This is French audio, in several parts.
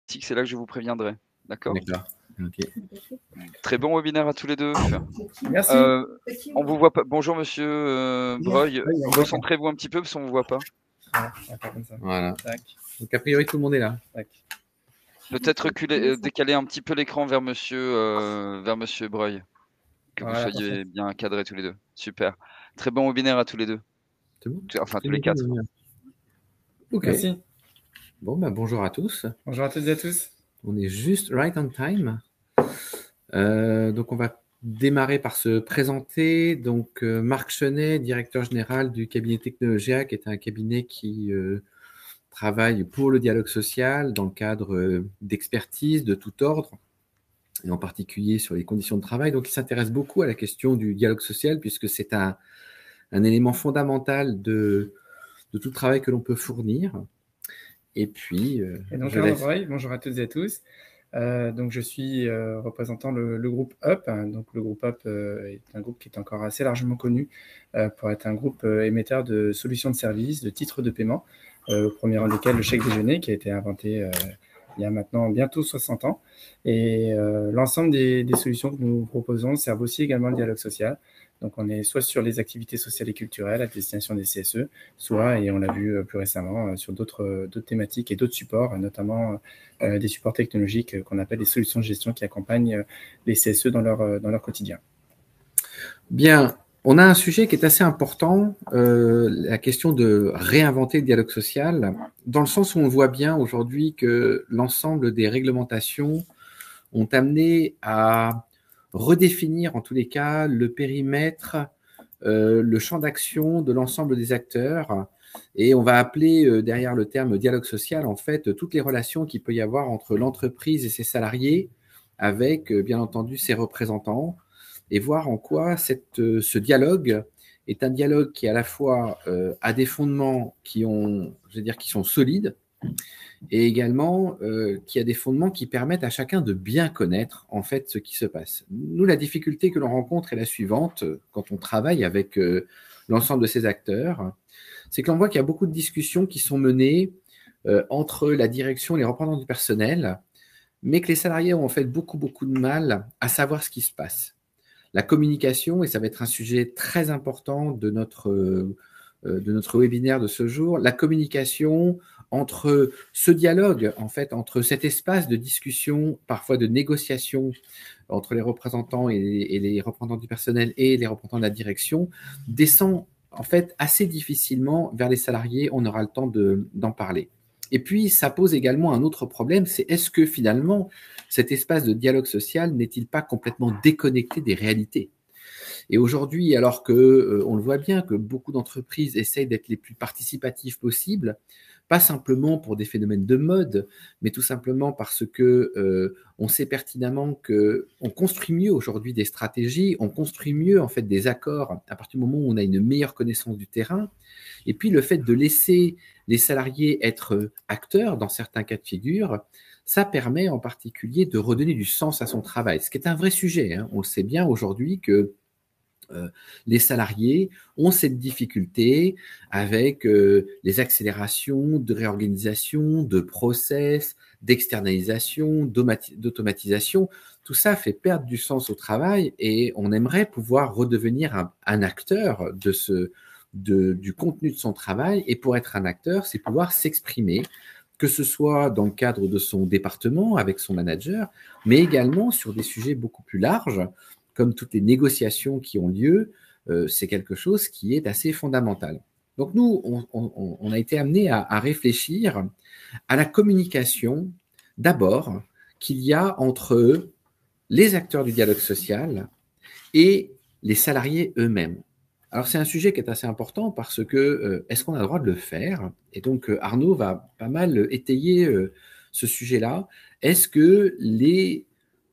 thématique, c'est là que je vous préviendrai. D'accord? D'accord. Ok. Très bon webinaire à tous les deux. Merci. On vous voit pas. Bonjour monsieur Breuil. Oui, on voit Recentrez-vous un petit peu parce qu'on vous voit pas. Comme ça. Voilà. Tac, Donc, a priori, tout le monde est là. tac. Peut-être reculer, décaler un petit peu l'écran vers monsieur Breuil. Que vous Voilà, soyez parfait. bien cadrés tous les deux. Super. Très bon webinaire à tous les deux. C'est bon? Enfin, tous les quatre. Ok. Merci. Bon, bah, bonjour à tous. Bonjour à toutes et à tous. On est juste right on time. Donc, on va démarrer par se présenter. Donc, Marc Chenet, directeur général du cabinet Technologia, qui est un cabinet qui travaille pour le dialogue social dans le cadre d'expertise de tout ordre, et en particulier sur les conditions de travail. Donc, il s'intéresse beaucoup à la question du dialogue social, puisque c'est un élément fondamental de tout le travail que l'on peut fournir. Et puis, Et donc, Arnaud Breuil, bonjour à toutes et à tous. Donc, je suis représentant le groupe UP. Donc, le groupe UP est un groupe qui est encore assez largement connu pour être un groupe émetteur de solutions de services, de titres de paiement, au premier rang desquels le chèque déjeuner qui a été inventé il y a maintenant bientôt 60 ans. Et l'ensemble des solutions que nous proposons servent aussi également le dialogue social. Donc, on est soit sur les activités sociales et culturelles à destination des CSE, soit, et on l'a vu plus récemment, sur d'autres thématiques et d'autres supports, notamment des supports technologiques qu'on appelle les solutions de gestion qui accompagnent les CSE dans leur quotidien. Bien, on a un sujet qui est assez important, la question de réinventer le dialogue social, dans le sens où on voit bien aujourd'hui que l'ensemble des réglementations ont amené à redéfinir en tous les cas le périmètre, le champ d'action de l'ensemble des acteurs. Et on va appeler derrière le terme dialogue social, en fait, toutes les relations qu'il peut y avoir entre l'entreprise et ses salariés, avec bien entendu ses représentants, et voir en quoi ce dialogue est un dialogue qui à la fois a des fondements qui sont solides, et également qui a des fondements qui permettent à chacun de bien connaître en fait ce qui se passe. Nous, la difficulté que l'on rencontre est la suivante quand on travaille avec l'ensemble de ces acteurs, c'est que l'on voit qu'il y a beaucoup de discussions qui sont menées entre la direction et les représentants du personnel, mais que les salariés ont en fait beaucoup de mal à savoir ce qui se passe. La communication, et ça va être un sujet très important de notre webinaire de ce jour, la communication entre ce dialogue, en fait, entre cet espace de discussion, parfois de négociation entre les représentants et les représentants du personnel et les représentants de la direction, descend en fait assez difficilement vers les salariés. On aura le temps d'en parler. Et puis, ça pose également un autre problème, c'est est-ce que finalement, cet espace de dialogue social n'est-il pas complètement déconnecté des réalités ? Et aujourd'hui, alors que on le voit bien que beaucoup d'entreprises essayent d'être les plus participatives possibles, pas simplement pour des phénomènes de mode, mais tout simplement parce que on sait pertinemment que on construit mieux aujourd'hui des stratégies, on construit mieux en fait des accords à partir du moment où on a une meilleure connaissance du terrain. Et puis le fait de laisser les salariés être acteurs dans certains cas de figure, ça permet en particulier de redonner du sens à son travail, ce qui est un vrai sujet. Hein. On le sait bien aujourd'hui que les salariés ont cette difficulté avec les accélérations de réorganisation, de process, d'externalisation, d'automatisation. Tout ça fait perdre du sens au travail et on aimerait pouvoir redevenir un acteur du contenu de son travail. Et pour être un acteur, c'est pouvoir s'exprimer, que ce soit dans le cadre de son département avec son manager, mais également sur des sujets beaucoup plus larges, comme toutes les négociations qui ont lieu, c'est quelque chose qui est assez fondamental. Donc nous, on a été amené à réfléchir à la communication, d'abord, qu'il y a entre les acteurs du dialogue social et les salariés eux-mêmes. Alors c'est un sujet qui est assez important parce que est-ce qu'on a le droit de le faire ? Et donc Arnaud va pas mal étayer ce sujet-là. Est-ce que les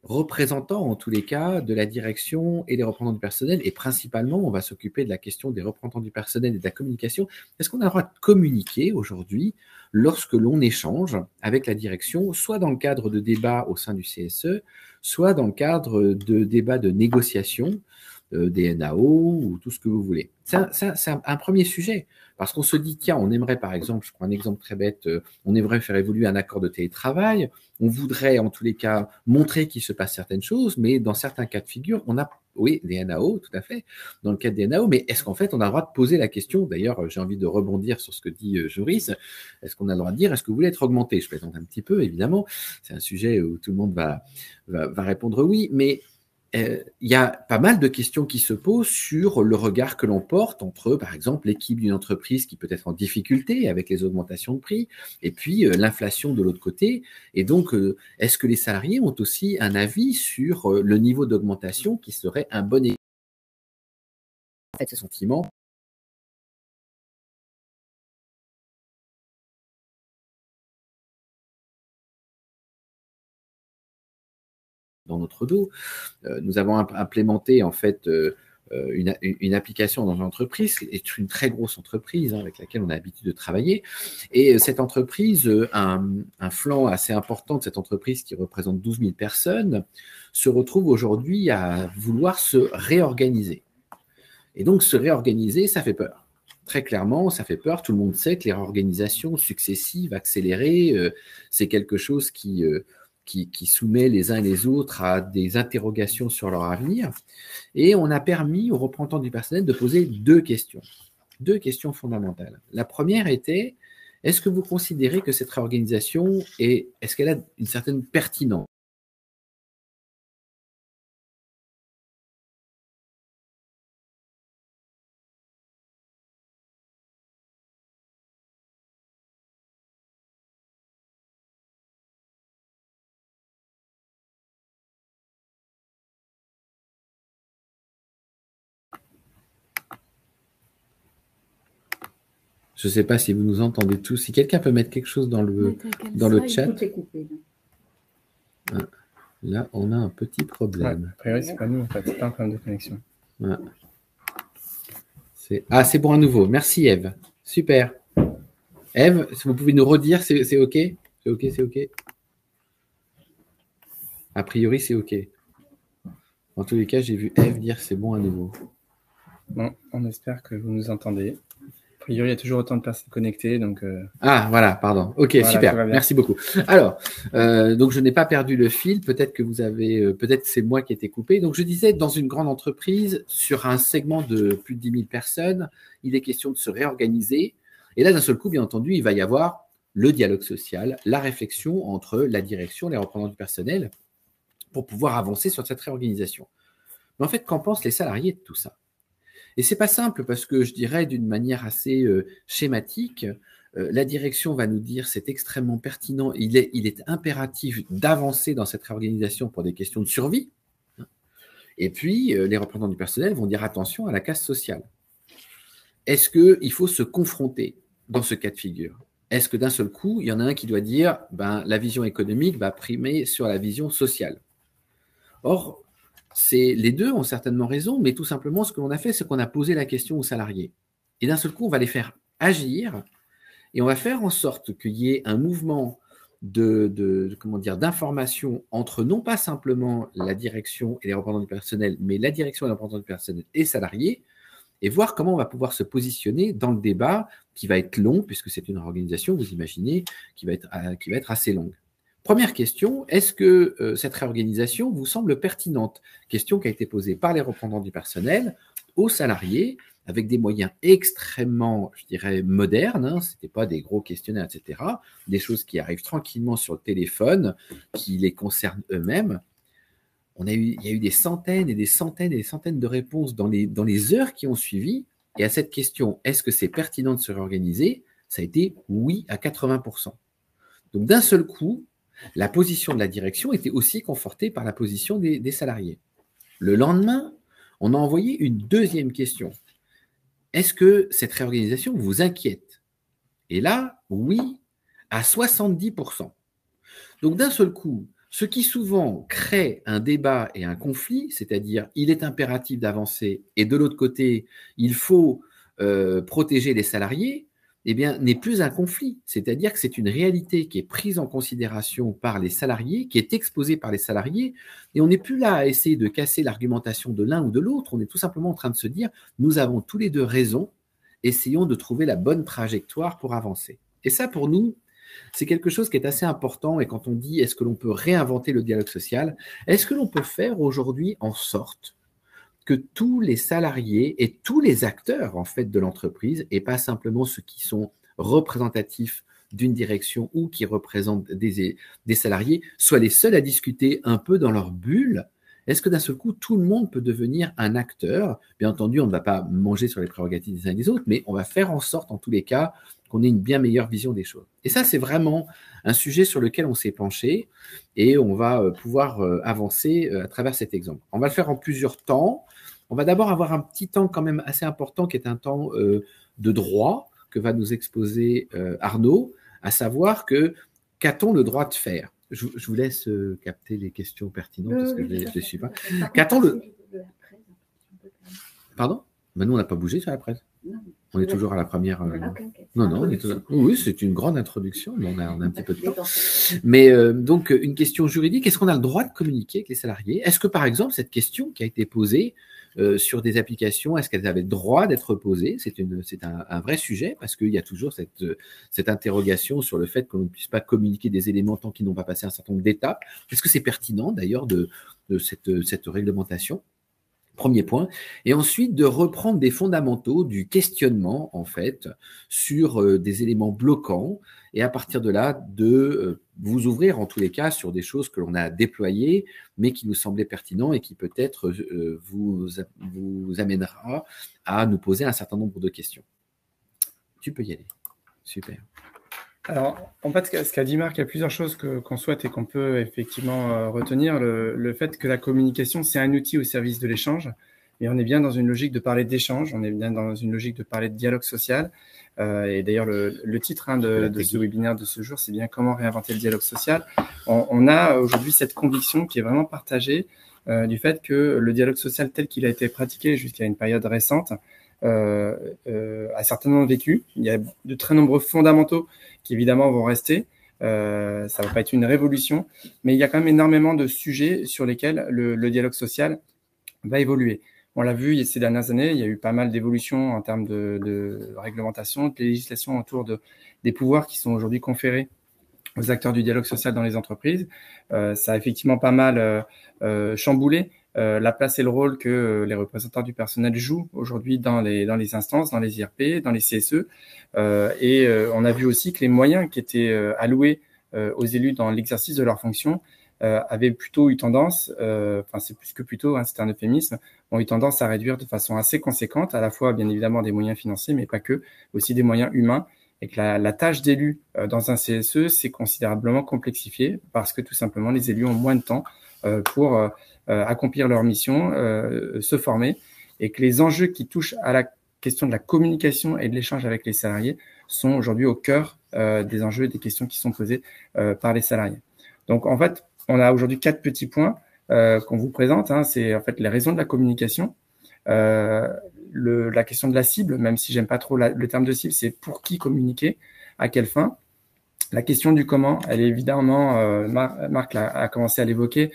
représentants, en tous les cas, de la direction et les représentants du personnel, et principalement, on va s'occuper de la question des représentants du personnel et de la communication, est-ce qu'on a le droit de communiquer aujourd'hui lorsque l'on échange avec la direction, soit dans le cadre de débats au sein du CSE, soit dans le cadre de débats de négociation, des NAO ou tout ce que vous voulez. C'est un premier sujet, parce qu'on se dit, tiens, on aimerait par exemple, je prends un exemple très bête, on aimerait faire évoluer un accord de télétravail, on voudrait en tous les cas montrer qu'il se passe certaines choses, mais dans certains cas de figure, on a, oui, des NAO, tout à fait, dans le cadre des NAO, mais est-ce qu'en fait on a le droit de poser la question, d'ailleurs j'ai envie de rebondir sur ce que dit Joris, est-ce qu'on a le droit de dire, est-ce que vous voulez être augmenté? Je plaisante un petit peu, évidemment, c'est un sujet où tout le monde va répondre oui, mais il y a pas mal de questions qui se posent sur le regard que l'on porte entre, par exemple, l'équipe d'une entreprise qui peut être en difficulté avec les augmentations de prix, et puis l'inflation de l'autre côté. Et donc, est-ce que les salariés ont aussi un avis sur le niveau d'augmentation qui serait un bon équilibre? En fait, ce sentiment. Dans notre dos. Nous avons implémenté en fait une application dans une entreprise, qui est une très grosse entreprise avec laquelle on a l'habitude de travailler. Et cette entreprise, un flanc assez important de cette entreprise qui représente 12 000 personnes, se retrouve aujourd'hui à vouloir se réorganiser. Et donc se réorganiser, ça fait peur. Très clairement, ça fait peur. Tout le monde sait que les réorganisations successives, accélérées, c'est quelque chose qui soumet les uns et les autres à des interrogations sur leur avenir. Et on a permis aux représentants du personnel de poser deux questions fondamentales. La première était, est-ce que vous considérez que cette réorganisation est-ce qu'elle a une certaine pertinence? Je ne sais pas si vous nous entendez tous. Si quelqu'un peut mettre quelque chose dans le chat. Là, on a un petit problème. Ouais, a priori, c'est pas nous, en fait. C'est pas un problème de connexion. Ouais. C'est bon à nouveau. Merci, Eve. Super. Eve, si vous pouvez nous redire, c'est OK? C'est OK, c'est OK? A priori, c'est OK. En tous les cas, j'ai vu Eve dire c'est bon à nouveau. Bon, on espère que vous nous entendez. A priori, il y a toujours autant de personnes connectées, donc... Ah, voilà, pardon. OK, voilà, super. Merci beaucoup. Alors, donc je n'ai pas perdu le fil. Peut-être que vous avez... peut-être c'est moi qui ai été coupé. Donc, je disais, dans une grande entreprise, sur un segment de plus de 10 000 personnes, il est question de se réorganiser. Et là, d'un seul coup, bien entendu, il va y avoir le dialogue social, la réflexion entre la direction, les représentants du personnel, pour pouvoir avancer sur cette réorganisation. Mais en fait, qu'en pensent les salariés de tout ça? Et c'est pas simple parce que je dirais d'une manière assez schématique, la direction va nous dire c'est extrêmement pertinent, il est impératif d'avancer dans cette réorganisation pour des questions de survie. Et puis, les représentants du personnel vont dire attention à la casse sociale. Est-ce qu'il faut se confronter dans ce cas de figure? Est-ce que d'un seul coup, il y en a un qui doit dire la vision économique va primer sur la vision sociale? Or, les deux ont certainement raison, mais tout simplement, ce que l'on a fait, c'est qu'on a posé la question aux salariés. Et d'un seul coup, on va les faire agir et on va faire en sorte qu'il y ait un mouvement d'information entre non pas simplement la direction et les représentants du personnel, mais la direction et les représentants du personnel et salariés, et voir comment on va pouvoir se positionner dans le débat qui va être long, puisque c'est une organisation, vous imaginez, qui va être assez longue. Première question, est-ce que cette réorganisation vous semble pertinente? Question qui a été posée par les représentants du personnel aux salariés, avec des moyens extrêmement, je dirais, modernes. Ce n'était pas des gros questionnaires, etc. Des choses qui arrivent tranquillement sur le téléphone, qui les concernent eux-mêmes. Il y a eu des centaines et des centaines et des centaines de réponses dans les heures qui ont suivi. Et à cette question, est-ce que c'est pertinent de se réorganiser? Ça a été oui à 80%. Donc d'un seul coup, la position de la direction était aussi confortée par la position des salariés. Le lendemain, on a envoyé une deuxième question. Est-ce que cette réorganisation vous inquiète? Et là, oui, à 70%. Donc d'un seul coup, ce qui souvent crée un débat et un conflit, c'est-à-dire il est impératif d'avancer et de l'autre côté, il faut protéger les salariés, eh bien, n'est plus un conflit. C'est-à-dire que c'est une réalité qui est prise en considération par les salariés, qui est exposée par les salariés, et on n'est plus là à essayer de casser l'argumentation de l'un ou de l'autre. On est tout simplement en train de se dire, nous avons tous les deux raison, essayons de trouver la bonne trajectoire pour avancer. Et ça, pour nous, c'est quelque chose qui est assez important. Et quand on dit, est-ce que l'on peut réinventer le dialogue social, est-ce que l'on peut faire aujourd'hui en sorte que tous les salariés et tous les acteurs en fait de l'entreprise, et pas simplement ceux qui sont représentatifs d'une direction ou qui représentent des salariés, soient les seuls à discuter un peu dans leur bulle? Est-ce que d'un seul coup, tout le monde peut devenir un acteur? Bien entendu, on ne va pas manger sur les prérogatives des uns et des autres, mais on va faire en sorte, en tous les cas, qu'on ait une bien meilleure vision des choses. Et ça, c'est vraiment un sujet sur lequel on s'est penché et on va pouvoir avancer à travers cet exemple. On va le faire en plusieurs temps. On va d'abord avoir un petit temps quand même assez important qui est un temps de droit que va nous exposer Arnaud, à savoir que qu'a-t-on le droit de faire? Je vous laisse capter les questions pertinentes parce que je ne les suis pas. Qu'a-t-on le... Pardon? Ben nous, on n'a pas bougé sur la presse. On est toujours à la première. Non, on est toujours... Oui, c'est une grande introduction, mais on a un petit peu de temps. Mais donc, une question juridique, est-ce qu'on a le droit de communiquer avec les salariés? Est-ce que, par exemple, cette question qui a été posée sur des applications, est-ce qu'elles avaient le droit d'être posées? C'est un vrai sujet parce qu'il y a toujours cette interrogation sur le fait qu'on ne puisse pas communiquer des éléments tant qu'ils n'ont pas passé un certain nombre d'étapes. Est-ce que c'est pertinent d'ailleurs de cette réglementation? Premier point. Et ensuite, de reprendre des fondamentaux du questionnement, en fait, sur des éléments bloquants. Et à partir de là, de vous ouvrir, en tous les cas, sur des choses que l'on a déployées, mais qui nous semblaient pertinents et qui peut-être vous amènera à nous poser un certain nombre de questions. Tu peux y aller. Super. Alors, en fait, ce qu'a dit Marc, il y a plusieurs choses qu'on souhaite et qu'on peut effectivement retenir. Le fait que la communication, c'est un outil au service de l'échange. Et on est bien dans une logique de parler d'échange, on est bien dans une logique de parler de dialogue social. Et d'ailleurs, le titre de ce webinaire de ce jour, c'est bien comment réinventer le dialogue social. On a aujourd'hui cette conviction qui est vraiment partagée du fait que le dialogue social tel qu'il a été pratiqué jusqu'à une période récente a certainement vécu. Il y a de très nombreux fondamentaux qui évidemment vont rester. Ça va pas être une révolution, mais il y a quand même énormément de sujets sur lesquels le dialogue social va évoluer. On l'a vu ces dernières années, il y a eu pas mal d'évolutions en termes de réglementation, de législation autour des pouvoirs qui sont aujourd'hui conférés aux acteurs du dialogue social dans les entreprises. Ça a effectivement pas mal chamboulé la place et le rôle que les représentants du personnel jouent aujourd'hui dans les instances, dans les IRP, dans les CSE. Et on a vu aussi que les moyens qui étaient alloués aux élus dans l'exercice de leurs fonctions avaient plutôt eu tendance, enfin c'est plus que plutôt, c'est un euphémisme, ont eu tendance à réduire de façon assez conséquente, à la fois bien évidemment des moyens financiers, mais pas que, aussi des moyens humains. Et que la tâche d'élu dans un CSE s'est considérablement complexifiée parce que tout simplement les élus ont moins de temps pour accomplir leur mission, se former, et que les enjeux qui touchent à la question de la communication et de l'échange avec les salariés sont aujourd'hui au cœur des enjeux et des questions qui sont posées par les salariés. Donc en fait, on a aujourd'hui 4 petits points qu'on vous présente. C'est en fait les raisons de la communication, la question de la cible, même si j'aime pas trop le terme de cible, c'est pour qui communiquer, à quelle fin. La question du comment, elle est évidemment, Marc a commencé à l'évoquer,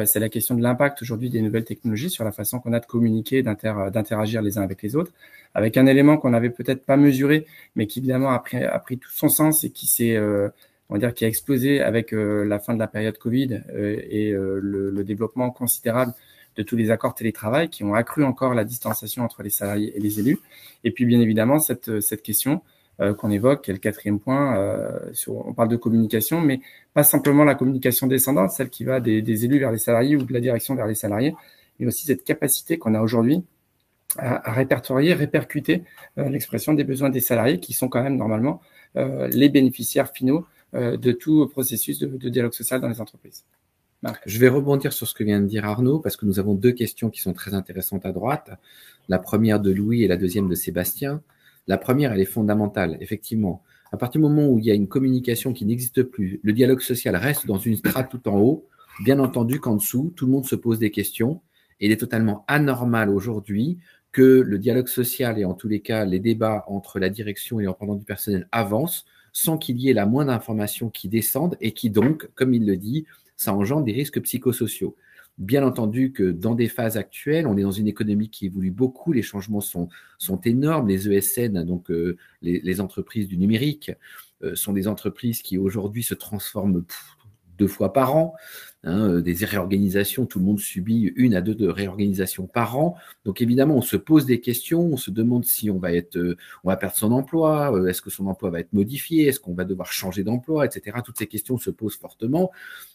c'est la question de l'impact aujourd'hui des nouvelles technologies sur la façon qu'on a de communiquer, d'interagir les uns avec les autres, avec un élément qu'on n'avait peut-être pas mesuré, mais qui évidemment a pris tout son sens et qui s'est, on va dire, qui a explosé avec la fin de la période Covid et le développement considérable de tous les accords télétravail qui ont accru encore la distanciation entre les salariés et les élus. Et puis, bien évidemment, cette question qu'on évoque, qui est le 4e point, on parle de communication, mais pas simplement la communication descendante, celle qui va des élus vers les salariés ou de la direction vers les salariés, mais aussi cette capacité qu'on a aujourd'hui à répertorier, répercuter l'expression des besoins des salariés qui sont quand même normalement les bénéficiaires finaux de tout processus de dialogue social dans les entreprises. Marc. Je vais rebondir sur ce que vient de dire Arnaud, parce que nous avons 2 questions qui sont très intéressantes à droite. La première de Louis et la deuxième de Sébastien. La première, elle est fondamentale. Effectivement, à partir du moment où il y a une communication qui n'existe plus, le dialogue social reste dans une strate tout en haut. Bien entendu qu'en dessous, tout le monde se pose des questions. Et il est totalement anormal aujourd'hui que le dialogue social et en tous les cas les débats entre la direction et les représentants du personnel avancent sans qu'il y ait la moindre information qui descende et qui donc, comme il le dit, ça engendre des risques psychosociaux. Bien entendu que dans des phases actuelles, on est dans une économie qui évolue beaucoup, les changements sont énormes, les ESN, donc les entreprises du numérique, sont des entreprises qui aujourd'hui se transforment 2 fois par an, des réorganisations, tout le monde subit 1 à 2 réorganisations par an. Donc évidemment, on se pose des questions, on se demande si on va perdre son emploi, est-ce que son emploi va être modifié, est-ce qu'on va devoir changer d'emploi, etc. Toutes ces questions se posent fortement.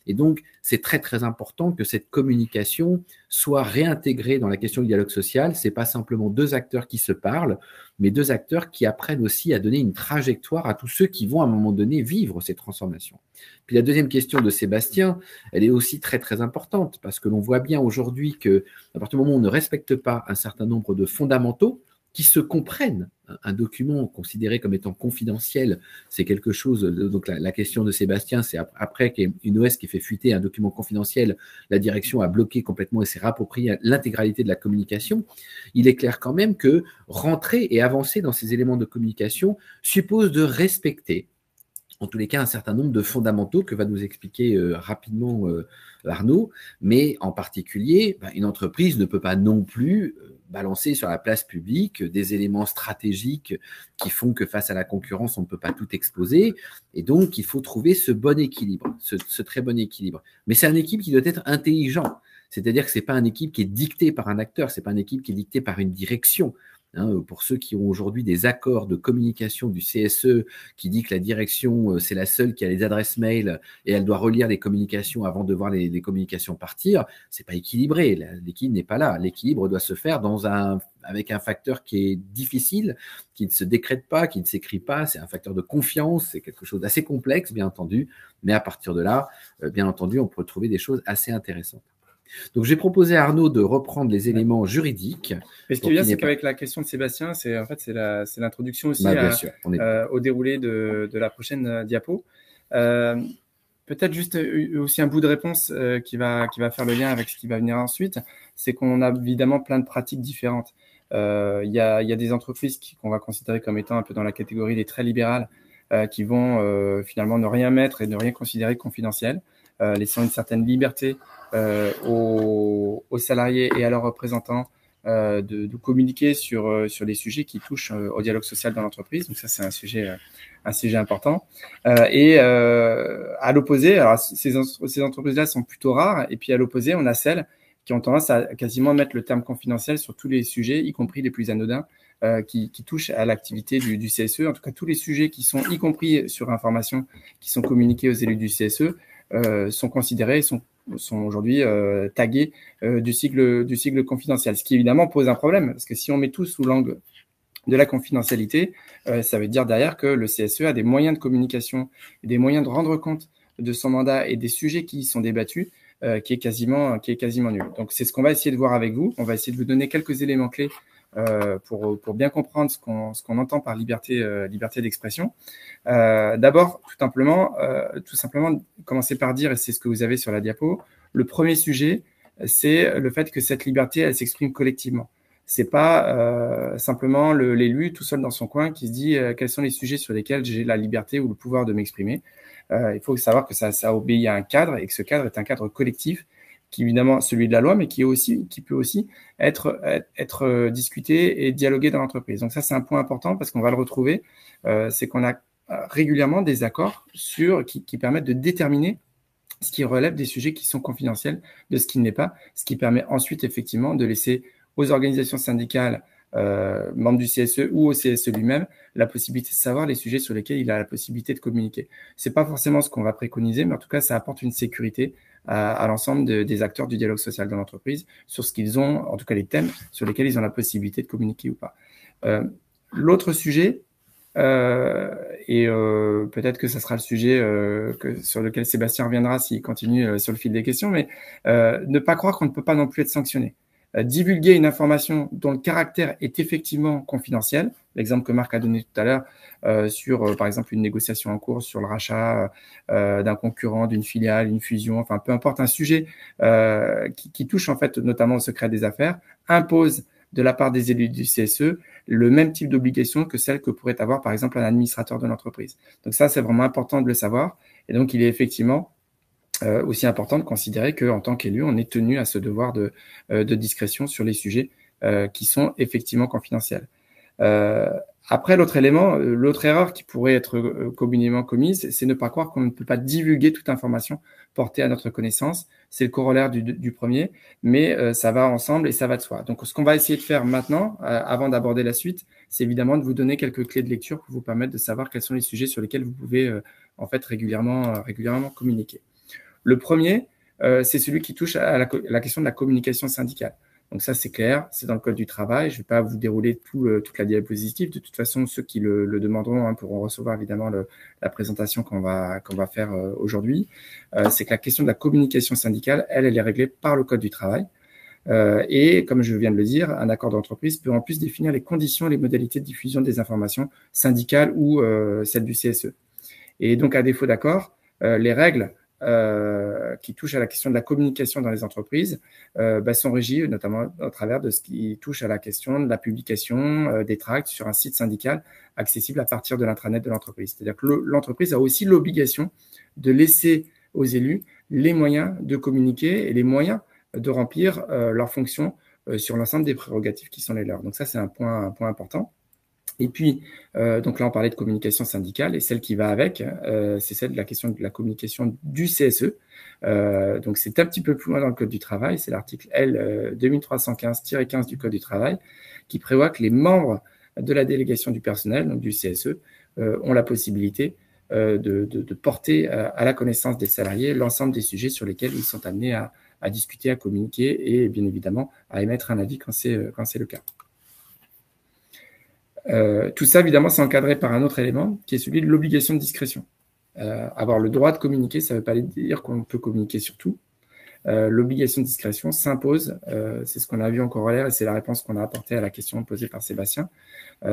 Et donc, c'est très, très important que cette communication soit réintégrée dans la question du dialogue social. Ce n'est pas simplement 2 acteurs qui se parlent, mais 2 acteurs qui apprennent aussi à donner une trajectoire à tous ceux qui vont à un moment donné vivre ces transformations. Puis la deuxième question de Sébastien, elle est aussi très très importante parce que l'on voit bien aujourd'hui que à partir du moment où on ne respecte pas un certain nombre de fondamentaux qui se comprennent, un document considéré comme étant confidentiel, c'est quelque chose, donc la question de Sébastien, c'est après qu'une OS qui fait fuiter un document confidentiel, la direction a bloqué complètement et s'est réapproprié l'intégralité de la communication. Il est clair quand même que rentrer et avancer dans ces éléments de communication suppose de respecter en tous les cas, un certain nombre de fondamentaux que va nous expliquer rapidement Arnaud, mais en particulier, une entreprise ne peut pas non plus balancer sur la place publique des éléments stratégiques qui font que face à la concurrence, on ne peut pas tout exposer, et donc il faut trouver ce bon équilibre, ce très bon équilibre. Mais c'est un équilibre qui doit être intelligent, c'est-à-dire que ce n'est pas une équipe qui est dictée par un acteur, ce n'est pas une équipe qui est dictée par une direction. Pour ceux qui ont aujourd'hui des accords de communication du CSE qui dit que la direction, c'est la seule qui a les adresses mail et elle doit relire les communications avant de voir les communications partir, c'est pas équilibré. L'équilibre n'est pas là. L'équilibre doit se faire avec un facteur qui est difficile, qui ne se décrète pas, qui ne s'écrit pas. C'est un facteur de confiance. C'est quelque chose d'assez complexe, bien entendu. Mais à partir de là, bien entendu, on peut trouver des choses assez intéressantes. Donc, j'ai proposé à Arnaud de reprendre les éléments juridiques. Mais ce qui est bien, c'est qu'avec la question de Sébastien, c'est l'introduction aussi au déroulé de la prochaine diapo. Peut-être juste aussi un bout de réponse qui va faire le lien avec ce qui va venir ensuite, c'est qu'on a évidemment plein de pratiques différentes. Il y a des entreprises qu'on va considérer comme étant un peu dans la catégorie des très libérales, qui vont finalement ne rien mettre et ne rien considérer confidentiel, laissant une certaine liberté aux salariés et à leurs représentants de communiquer sur les sujets qui touchent au dialogue social dans l'entreprise. Donc ça, c'est un sujet important. Et à l'opposé, alors ces entreprises-là sont plutôt rares. Et puis à l'opposé, on a celles qui ont tendance à quasiment mettre le terme confidentiel sur tous les sujets, y compris les plus anodins, qui touchent à l'activité du CSE. En tout cas, tous les sujets qui sont, y compris sur information, qui sont communiqués aux élus du CSE, sont considérés, sont aujourd'hui tagués du sigle confidentiel. Ce qui évidemment pose un problème, parce que si on met tout sous l'angle de la confidentialité, ça veut dire derrière que le CSE a des moyens de communication, des moyens de rendre compte de son mandat et des sujets qui y sont débattus, qui est quasiment nul. Donc c'est ce qu'on va essayer de voir avec vous. On va essayer de vous donner quelques éléments clés pour bien comprendre ce qu'on entend par liberté d'expression. D'abord, tout simplement, commencer par dire, et c'est ce que vous avez sur la diapo, le premier sujet, c'est le fait que cette liberté, elle s'exprime collectivement. C'est pas simplement l'élu tout seul dans son coin qui se dit quels sont les sujets sur lesquels j'ai la liberté ou le pouvoir de m'exprimer. Il faut savoir que ça obéit à un cadre et que ce cadre est un cadre collectif qui est évidemment celui de la loi, mais qui peut aussi être discuté et dialogué dans l'entreprise. Donc ça, c'est un point important parce qu'on va le retrouver. C'est qu'on a régulièrement des accords qui permettent de déterminer ce qui relève des sujets qui sont confidentiels de ce qui ne l'est pas, ce qui permet ensuite effectivement de laisser aux organisations syndicales, membres du CSE ou au CSE lui-même, la possibilité de savoir les sujets sur lesquels il a la possibilité de communiquer. C'est pas forcément ce qu'on va préconiser, mais en tout cas, ça apporte une sécurité à l'ensemble des acteurs du dialogue social dans l'entreprise sur ce qu'ils ont, en tout cas les thèmes sur lesquels ils ont la possibilité de communiquer ou pas. L'autre sujet, et peut-être que ça sera le sujet sur lequel Sébastien reviendra s'il continue sur le fil des questions, mais ne pas croire qu'on ne peut pas non plus être sanctionné. Divulguer une information dont le caractère est effectivement confidentiel, l'exemple que Marc a donné tout à l'heure sur, par exemple, une négociation en cours sur le rachat d'un concurrent, d'une filiale, une fusion, enfin peu importe, un sujet qui touche en fait notamment au secret des affaires, impose de la part des élus du CSE le même type d'obligation que celle que pourrait avoir, par exemple, un administrateur de l'entreprise. Donc ça, c'est vraiment important de le savoir. Et donc, il est effectivement aussi important de considérer qu'en tant qu'élu, on est tenu à ce devoir de discrétion sur les sujets qui sont effectivement confidentiels. Après, l'autre élément, l'autre erreur qui pourrait être communément commise, c'est ne pas croire qu'on ne peut pas divulguer toute information portée à notre connaissance. C'est le corollaire du premier, mais ça va ensemble et ça va de soi. Donc, ce qu'on va essayer de faire maintenant, avant d'aborder la suite, c'est évidemment de vous donner quelques clés de lecture pour vous permettre de savoir quels sont les sujets sur lesquels vous pouvez en fait régulièrement communiquer. Le premier, c'est celui qui touche à la question de la communication syndicale. Donc ça, c'est clair, c'est dans le Code du travail. Je ne vais pas vous dérouler toute la diapositive. De toute façon, ceux qui le demanderont pourront recevoir évidemment la présentation qu'on va faire aujourd'hui. C'est que la question de la communication syndicale, elle est réglée par le Code du travail. Et comme je viens de le dire, un accord d'entreprise peut en plus définir les conditions et les modalités de diffusion des informations syndicales ou celles du CSE. Et donc, à défaut d'accord, les règles qui touchent à la question de la communication dans les entreprises sont régies notamment au travers de ce qui touche à la question de la publication des tracts sur un site syndical accessible à partir de l'intranet de l'entreprise. C'est-à-dire que l'entreprise a aussi l'obligation de laisser aux élus les moyens de communiquer et les moyens de remplir leurs fonctions sur l'ensemble des prérogatives qui sont les leurs. Donc ça, c'est un point important. Et puis, donc là, on parlait de communication syndicale et celle qui va avec, c'est celle de la question de la communication du CSE. Donc, c'est un petit peu plus loin dans le Code du travail. C'est l'article L 2315-15 du Code du travail qui prévoit que les membres de la délégation du personnel, donc du CSE, ont la possibilité de porter à la connaissance des salariés l'ensemble des sujets sur lesquels ils sont amenés à discuter, à communiquer et bien évidemment à émettre un avis quand c'est le cas. Tout ça, évidemment, c'est encadré par un autre élément qui est celui de l'obligation de discrétion. Avoir le droit de communiquer, ça ne veut pas dire qu'on peut communiquer sur tout. L'obligation de discrétion s'impose, c'est ce qu'on a vu en corollaire et c'est la réponse qu'on a apportée à la question posée par Sébastien,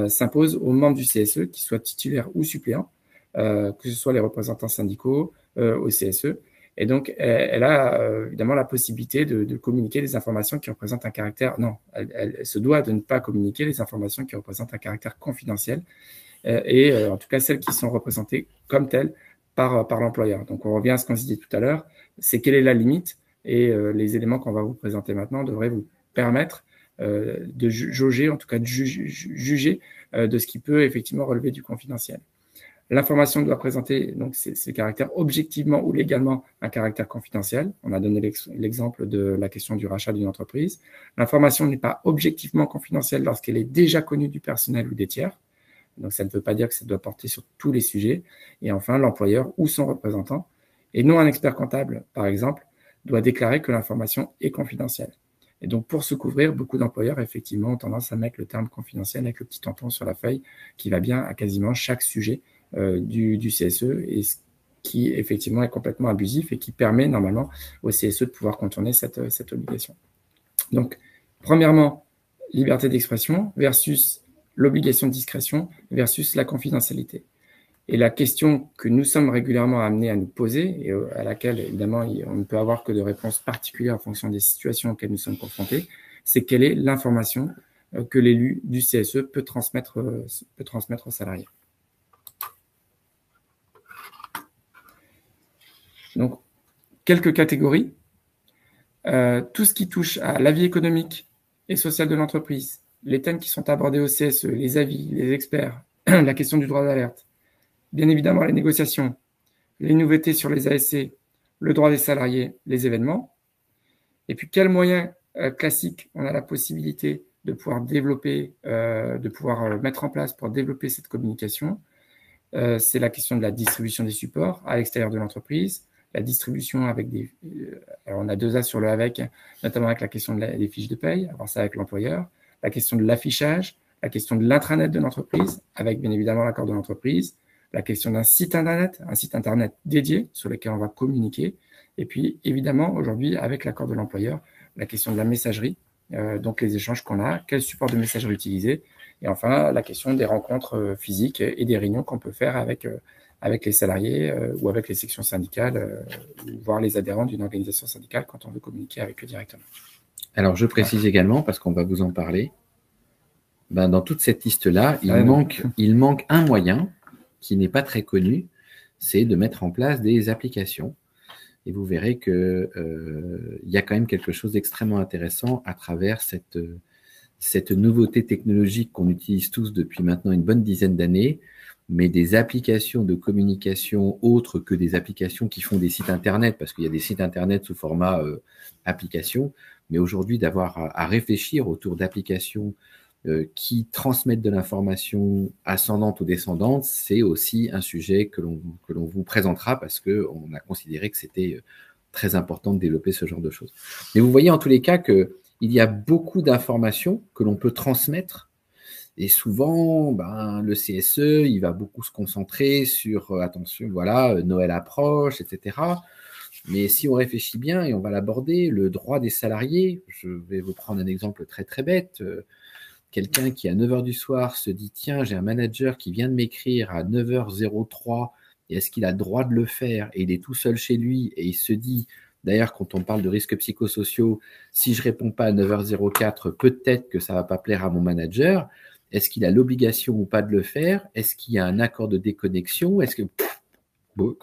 s'impose aux membres du CSE, qu'ils soient titulaires ou suppléants, que ce soit les représentants syndicaux au CSE. Et donc, elle a évidemment la possibilité de communiquer des informations qui représentent un caractère... Non, elle se doit de ne pas communiquer les informations qui représentent un caractère confidentiel et en tout cas celles qui sont représentées comme telles par l'employeur. Donc, on revient à ce qu'on se disait tout à l'heure, c'est quelle est la limite et les éléments qu'on va vous présenter maintenant devraient vous permettre de jauger, en tout cas de juger de ce qui peut effectivement relever du confidentiel. L'information doit présenter donc ces caractères objectivement ou légalement un caractère confidentiel. On a donné l'exemple de la question du rachat d'une entreprise. L'information n'est pas objectivement confidentielle lorsqu'elle est déjà connue du personnel ou des tiers. Donc, ça ne veut pas dire que ça doit porter sur tous les sujets. Et enfin, l'employeur ou son représentant, et non un expert comptable, par exemple, doit déclarer que l'information est confidentielle. Et donc, pour se couvrir, beaucoup d'employeurs, effectivement, ont tendance à mettre le terme confidentiel avec le petit tampon sur la feuille qui va bien à quasiment chaque sujet du CSE et ce qui effectivement est complètement abusif et qui permet normalement au CSE de pouvoir contourner cette obligation. Donc, premièrement, liberté d'expression versus l'obligation de discrétion versus la confidentialité. Et la question que nous sommes régulièrement amenés à nous poser et à laquelle évidemment on ne peut avoir que de réponses particulières en fonction des situations auxquelles nous sommes confrontés, c'est quelle est l'information que l'élu du CSE peut transmettre aux salariés. Donc, quelques catégories. Tout ce qui touche à la vie économique et sociale de l'entreprise, les thèmes qui sont abordés au CSE, les avis, les experts, la question du droit d'alerte, bien évidemment les négociations, les nouveautés sur les ASC, le droit des salariés, les événements. Et puis, quels moyens classiques on a la possibilité de pouvoir développer, de pouvoir mettre en place pour développer cette communication. C'est la question de la distribution des supports à l'extérieur de l'entreprise, la distribution avec des... alors on a deux A sur le avec, notamment avec la question des fiches de paye, avoir ça avec l'employeur, la question de l'affichage, la question de l'intranet de l'entreprise, avec bien évidemment l'accord de l'entreprise, la question d'un site internet dédié sur lequel on va communiquer, et puis évidemment aujourd'hui avec l'accord de l'employeur, la question de la messagerie, donc les échanges qu'on a, quel support de messagerie utiliser, et enfin la question des rencontres physiques et des réunions qu'on peut faire avec les salariés ou avec les sections syndicales, voire les adhérents d'une organisation syndicale quand on veut communiquer avec eux directement. Alors, je précise également, parce qu'on va vous en parler, Ben, dans toute cette liste-là, il manque un moyen qui n'est pas très connu, c'est de mettre en place des applications. Et vous verrez qu'il y a quand même quelque chose d'extrêmement intéressant à travers cette nouveauté technologique qu'on utilise tous depuis maintenant une bonne dizaine d'années, mais des applications de communication autres que des applications qui font des sites Internet, parce qu'il y a des sites Internet sous format application, mais aujourd'hui d'avoir à réfléchir autour d'applications qui transmettent de l'information ascendante ou descendante, c'est aussi un sujet que l'on vous présentera parce qu'on a considéré que c'était très important de développer ce genre de choses. Mais vous voyez en tous les cas qu'il y a beaucoup d'informations que l'on peut transmettre et souvent, le CSE, il va beaucoup se concentrer sur, attention, voilà, Noël approche, etc. Mais si on réfléchit bien et on va l'aborder, le droit des salariés, je vais vous prendre un exemple très très bête, quelqu'un qui à 9h du soir se dit « Tiens, j'ai un manager qui vient de m'écrire à 9h03, et est-ce qu'il a le droit de le faire ?» Et il est tout seul chez lui et il se dit, d'ailleurs, quand on parle de risques psychosociaux, si je ne réponds pas à 9h04, peut-être que ça ne va pas plaire à mon manager. Est-ce qu'il a l'obligation ou pas de le faire? Est-ce qu'il y a un accord de déconnexion? Est-ce que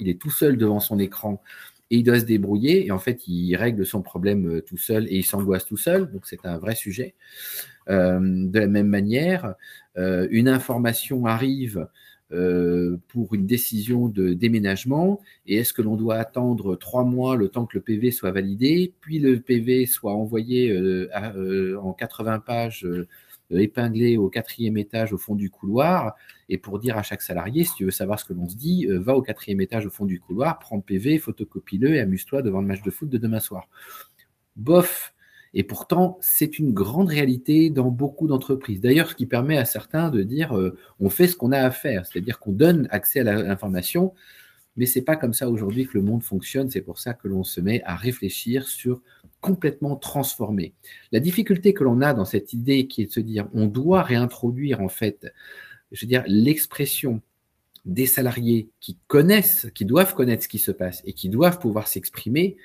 il est tout seul devant son écran et il doit se débrouiller et en fait, il règle son problème tout seul et il s'angoisse tout seul. Donc, c'est un vrai sujet. De la même manière, une information arrive pour une décision de déménagement et est-ce que l'on doit attendre 3 mois le temps que le PV soit validé, puis le PV soit envoyé en 80 pages épinglé au 4e étage au fond du couloir et pour dire à chaque salarié, si tu veux savoir ce que l'on se dit, va au 4e étage au fond du couloir, prends le PV, photocopie-le et amuse-toi devant le match de foot de demain soir. Bof. Et pourtant, c'est une grande réalité dans beaucoup d'entreprises. D'ailleurs, ce qui permet à certains de dire on fait ce qu'on a à faire, c'est-à-dire qu'on donne accès à l'information, mais ce n'est pas comme ça aujourd'hui que le monde fonctionne. C'est pour ça que l'on se met à réfléchir sur complètement transformer. La difficulté que l'on a dans cette idée qui est de se dire on doit réintroduire en fait, je veux dire, l'expression des salariés qui doivent connaître ce qui se passe et qui doivent pouvoir s'exprimer,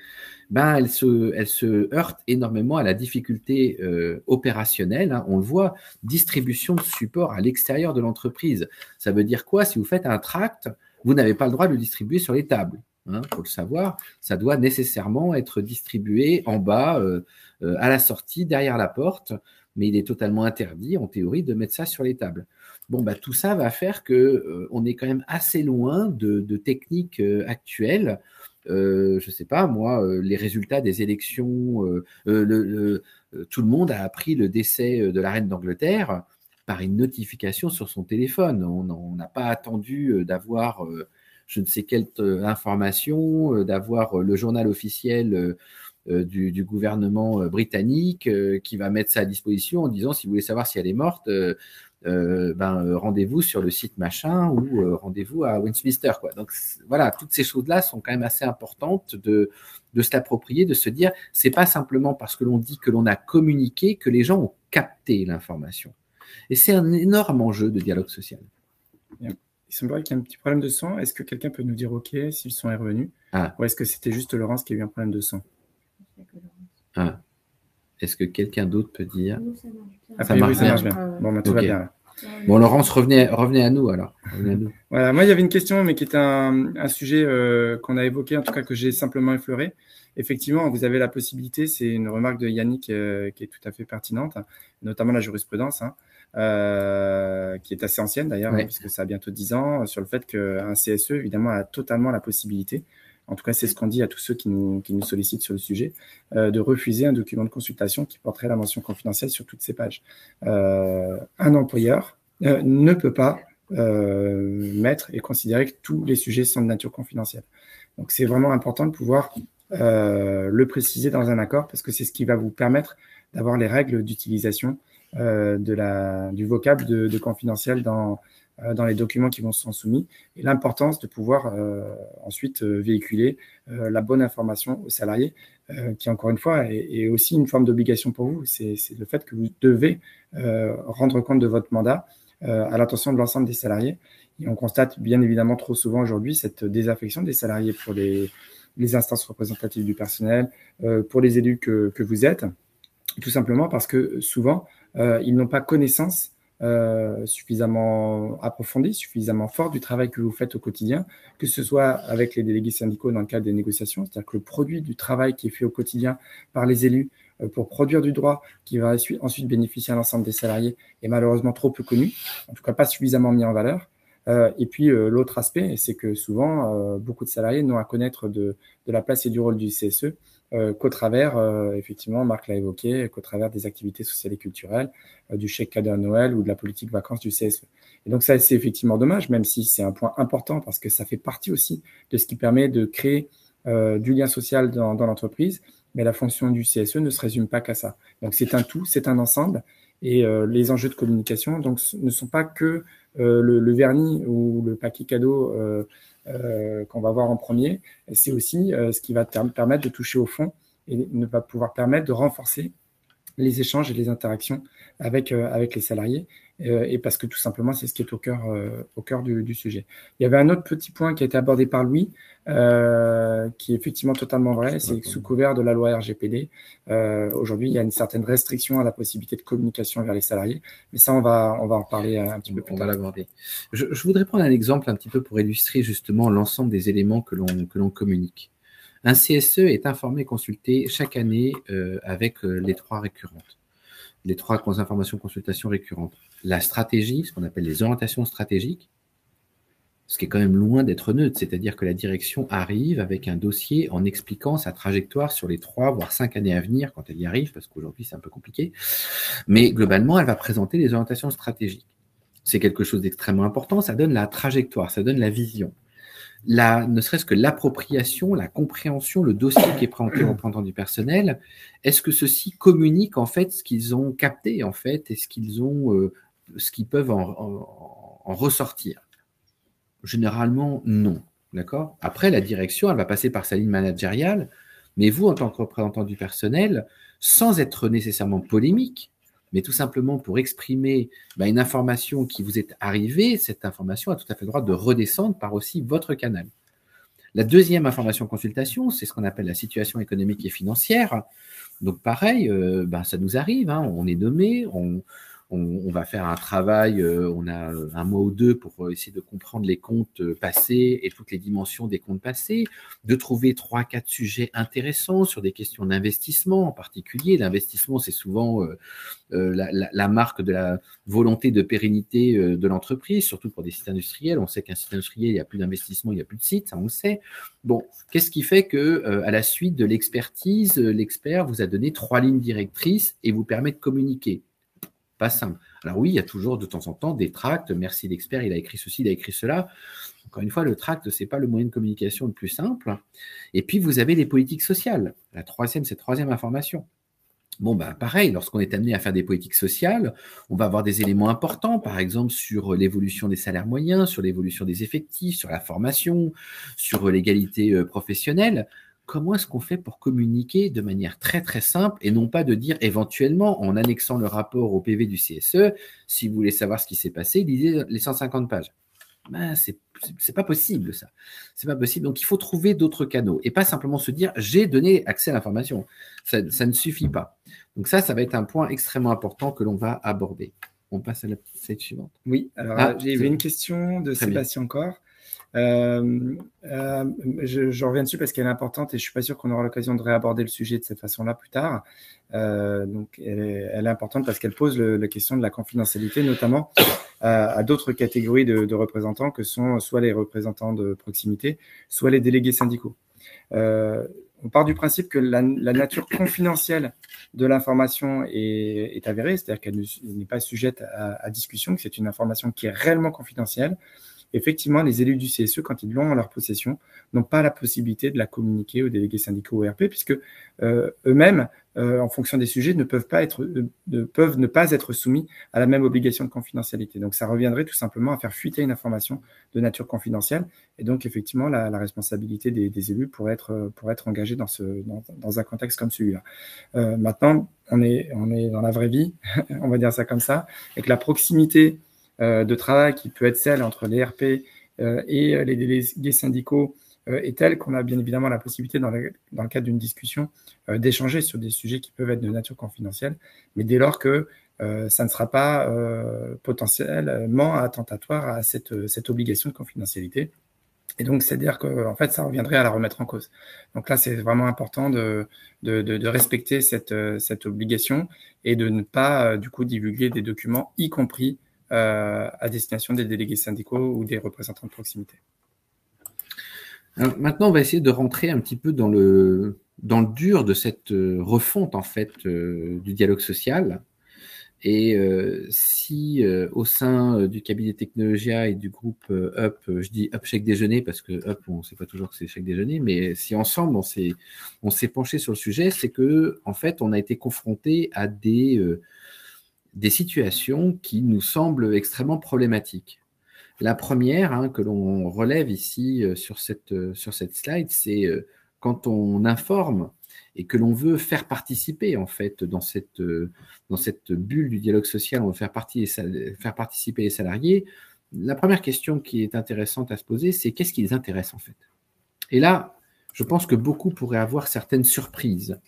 elle se heurte énormément à la difficulté opérationnelle. Hein. On le voit, distribution de support à l'extérieur de l'entreprise. Ça veut dire quoi? Si vous faites un tract, vous n'avez pas le droit de le distribuer sur les tables. Hein, faut le savoir, ça doit nécessairement être distribué en bas, à la sortie, derrière la porte, mais il est totalement interdit, en théorie, de mettre ça sur les tables. Bon, tout ça va faire qu'on est quand même assez loin de techniques actuelles. Je ne sais pas, moi, les résultats des élections, tout le monde a appris le décès de la reine d'Angleterre par une notification sur son téléphone. On n'a pas attendu d'avoir je ne sais quelle information, d'avoir le journal officiel du gouvernement britannique qui va mettre ça à disposition en disant si vous voulez savoir si elle est morte, rendez-vous sur le site machin ou rendez-vous à Westminster, quoi. Donc voilà, toutes ces choses-là sont quand même assez importantes de se l'approprier, de se dire c'est pas simplement parce que l'on dit que l'on a communiqué que les gens ont capté l'information. Et c'est un énorme enjeu de dialogue social. Bien. Il semblerait qu'il y ait un petit problème de son. Est-ce que quelqu'un peut nous dire OK si le son est revenu? Ou est-ce que c'était juste Laurence qui a eu un problème de son? Est-ce que quelqu'un d'autre peut dire? Ça marche bien. Bon, tout va bien. Bon, Laurence, revenez à nous alors. Voilà, moi, il y avait une question, mais qui est un sujet qu'on a évoqué, en tout cas que j'ai simplement effleuré. Effectivement, vous avez la possibilité, c'est une remarque de Yannick qui est tout à fait pertinente, notamment la jurisprudence, qui est assez ancienne d'ailleurs, puisque ça a bientôt 10 ans, sur le fait qu'un CSE, évidemment, a totalement la possibilité, en tout cas c'est ce qu'on dit à tous ceux qui nous sollicitent sur le sujet, de refuser un document de consultation qui porterait la mention confidentielle sur toutes ces pages. Un employeur ne peut pas mettre et considérer que tous les sujets sont de nature confidentielle. Donc c'est vraiment important de pouvoir le préciser dans un accord, parce que c'est ce qui va vous permettre d'avoir les règles d'utilisation du vocable de confidentiel dans les documents qui vont se sont soumis, et l'importance de pouvoir ensuite véhiculer la bonne information aux salariés, qui encore une fois est aussi une forme d'obligation pour vous. C'est le fait que vous devez rendre compte de votre mandat à l'attention de l'ensemble des salariés. Et on constate bien évidemment trop souvent aujourd'hui cette désaffection des salariés pour les instances représentatives du personnel, pour les élus que vous êtes, tout simplement parce que souvent, ils n'ont pas connaissance suffisamment approfondie, suffisamment forte du travail que vous faites au quotidien, que ce soit avec les délégués syndicaux dans le cadre des négociations, c'est-à-dire que le produit du travail qui est fait au quotidien par les élus pour produire du droit qui va ensuite bénéficier à l'ensemble des salariés est malheureusement trop peu connu, en tout cas pas suffisamment mis en valeur. Et puis l'autre aspect, c'est que souvent, beaucoup de salariés n'ont à connaître de la place et du rôle du CSE qu'au travers, effectivement, Marc l'a évoqué, qu'au travers des activités sociales et culturelles, du chèque cadeau à Noël ou de la politique vacances du CSE. Et donc ça, c'est effectivement dommage, même si c'est un point important parce que ça fait partie aussi de ce qui permet de créer du lien social dans l'entreprise. Mais la fonction du CSE ne se résume pas qu'à ça. Donc c'est un tout, c'est un ensemble. Et les enjeux de communication donc, ne sont pas que le vernis ou le paquet cadeau qu'on va voir en premier. C'est aussi ce qui va permettre de toucher au fond et ne va pouvoir permettre de renforcer les échanges et les interactions avec les salariés. Et parce que tout simplement, c'est ce qui est au cœur du sujet. Il y avait un autre petit point qui a été abordé par Louis, qui est effectivement totalement vrai, c'est que sous couvert de la loi RGPD, aujourd'hui, il y a une certaine restriction à la possibilité de communication vers les salariés. Mais ça, on va en reparler un petit peu plus tard. On va l'aborder. Je voudrais prendre un exemple un petit peu pour illustrer justement l'ensemble des éléments que l'on communique. Un CSE est informé et consulté chaque année avec les trois récurrentes. Les trois informations consultations récurrentes. La stratégie, ce qu'on appelle les orientations stratégiques, ce qui est quand même loin d'être neutre, c'est-à-dire que la direction arrive avec un dossier en expliquant sa trajectoire sur les 3 voire 5 années à venir quand elle y arrive, parce qu'aujourd'hui c'est un peu compliqué, mais globalement elle va présenter les orientations stratégiques. C'est quelque chose d'extrêmement important, ça donne la trajectoire, ça donne la vision. Ne serait-ce que l'appropriation, la compréhension, le dossier qui est présenté aux représentants du personnel, est-ce que ceux-ci communiquent en fait ce qu'ils ont capté en fait et ce qu'ils peuvent en ressortir? Généralement, non. D'accord ? Après, la direction, elle va passer par sa ligne managériale, mais vous, en tant que représentant du personnel, sans être nécessairement polémique, mais tout simplement pour exprimer une information qui vous est arrivée, cette information a tout à fait le droit de redescendre par aussi votre canal. La deuxième information consultation, c'est ce qu'on appelle la situation économique et financière. Donc pareil, ça nous arrive, on est nommé, on va faire un travail, on a un mois ou deux pour essayer de comprendre les comptes passés et toutes les dimensions des comptes passés, de trouver 3-4 sujets intéressants sur des questions d'investissement en particulier. L'investissement, c'est souvent la marque de la volonté de pérennité de l'entreprise, surtout pour des sites industriels. On sait qu'un site industriel, il n'y a plus d'investissement, il n'y a plus de site, ça on le sait. Bon, qu'est-ce qui fait que à la suite de l'expertise, l'expert vous a donné 3 lignes directrices et vous permet de communiquer? Pas simple. Alors oui, il y a toujours de temps en temps des tracts. Merci l'expert, il a écrit ceci, il a écrit cela. Encore une fois, le tract, ce n'est pas le moyen de communication le plus simple. Et puis, vous avez les politiques sociales. Cette troisième information. Bon, pareil, lorsqu'on est amené à faire des politiques sociales, on va avoir des éléments importants, par exemple sur l'évolution des salaires moyens, sur l'évolution des effectifs, sur la formation, sur l'égalité professionnelle. Comment est-ce qu'on fait pour communiquer de manière très très simple et non pas de dire éventuellement en annexant le rapport au PV du CSE, si vous voulez savoir ce qui s'est passé, lisez les 150 pages. C'est pas possible ça. C'est pas possible. Donc il faut trouver d'autres canaux et pas simplement se dire j'ai donné accès à l'information. Ça ne suffit pas. Donc ça va être un point extrêmement important que l'on va aborder. On passe à la slide suivante. Oui, alors j'ai une question de Sébastien encore. Je reviens dessus parce qu'elle est importante et je suis pas sûr qu'on aura l'occasion de réaborder le sujet de cette façon-là plus tard. Donc, elle est importante parce qu'elle pose la question de la confidentialité, notamment à d'autres catégories de représentants que sont soit les représentants de proximité, soit les délégués syndicaux. On part du principe que la nature confidentielle de l'information est avérée, c'est-à-dire qu'elle n'est pas sujette à discussion, que c'est une information qui est réellement confidentielle. Effectivement, les élus du CSE, quand ils l'ont en leur possession, n'ont pas la possibilité de la communiquer aux délégués syndicaux ou RP, puisque eux-mêmes, en fonction des sujets, peuvent ne pas être soumis à la même obligation de confidentialité. Donc, ça reviendrait tout simplement à faire fuiter une information de nature confidentielle. Et donc, effectivement, la responsabilité des élus pourrait être engagée dans un contexte comme celui-là. Maintenant, on est dans la vraie vie, on va dire ça comme ça, avec la proximité de travail qui peut être celle entre les RP et les délégués syndicaux est telle qu'on a bien évidemment la possibilité dans le cadre d'une discussion d'échanger sur des sujets qui peuvent être de nature confidentielle, mais dès lors que ça ne sera pas potentiellement attentatoire à cette obligation de confidentialité. Et donc, c'est-à-dire qu'en fait, ça reviendrait à la remettre en cause. Donc là, c'est vraiment important de respecter cette obligation et de ne pas, du coup, divulguer des documents, y compris à destination des délégués syndicaux ou des représentants de proximité. Alors, maintenant, on va essayer de rentrer un petit peu dans le dur de cette refonte, en fait, du dialogue social. Et si au sein du cabinet Technologia et du groupe Up, je dis Up Chèque Déjeuner parce que Up, on ne sait pas toujours que c'est Chèque Déjeuner, mais si ensemble on s'est penché sur le sujet, c'est que en fait on a été confronté à des situations qui nous semblent extrêmement problématiques. La première que l'on relève ici sur cette slide, c'est quand on informe et que l'on veut faire participer, en fait, dans cette bulle du dialogue social, on veut faire participer les salariés, la première question qui est intéressante à se poser, c'est qu'est-ce qui les intéresse, en fait? Et là, je pense que beaucoup pourraient avoir certaines surprises.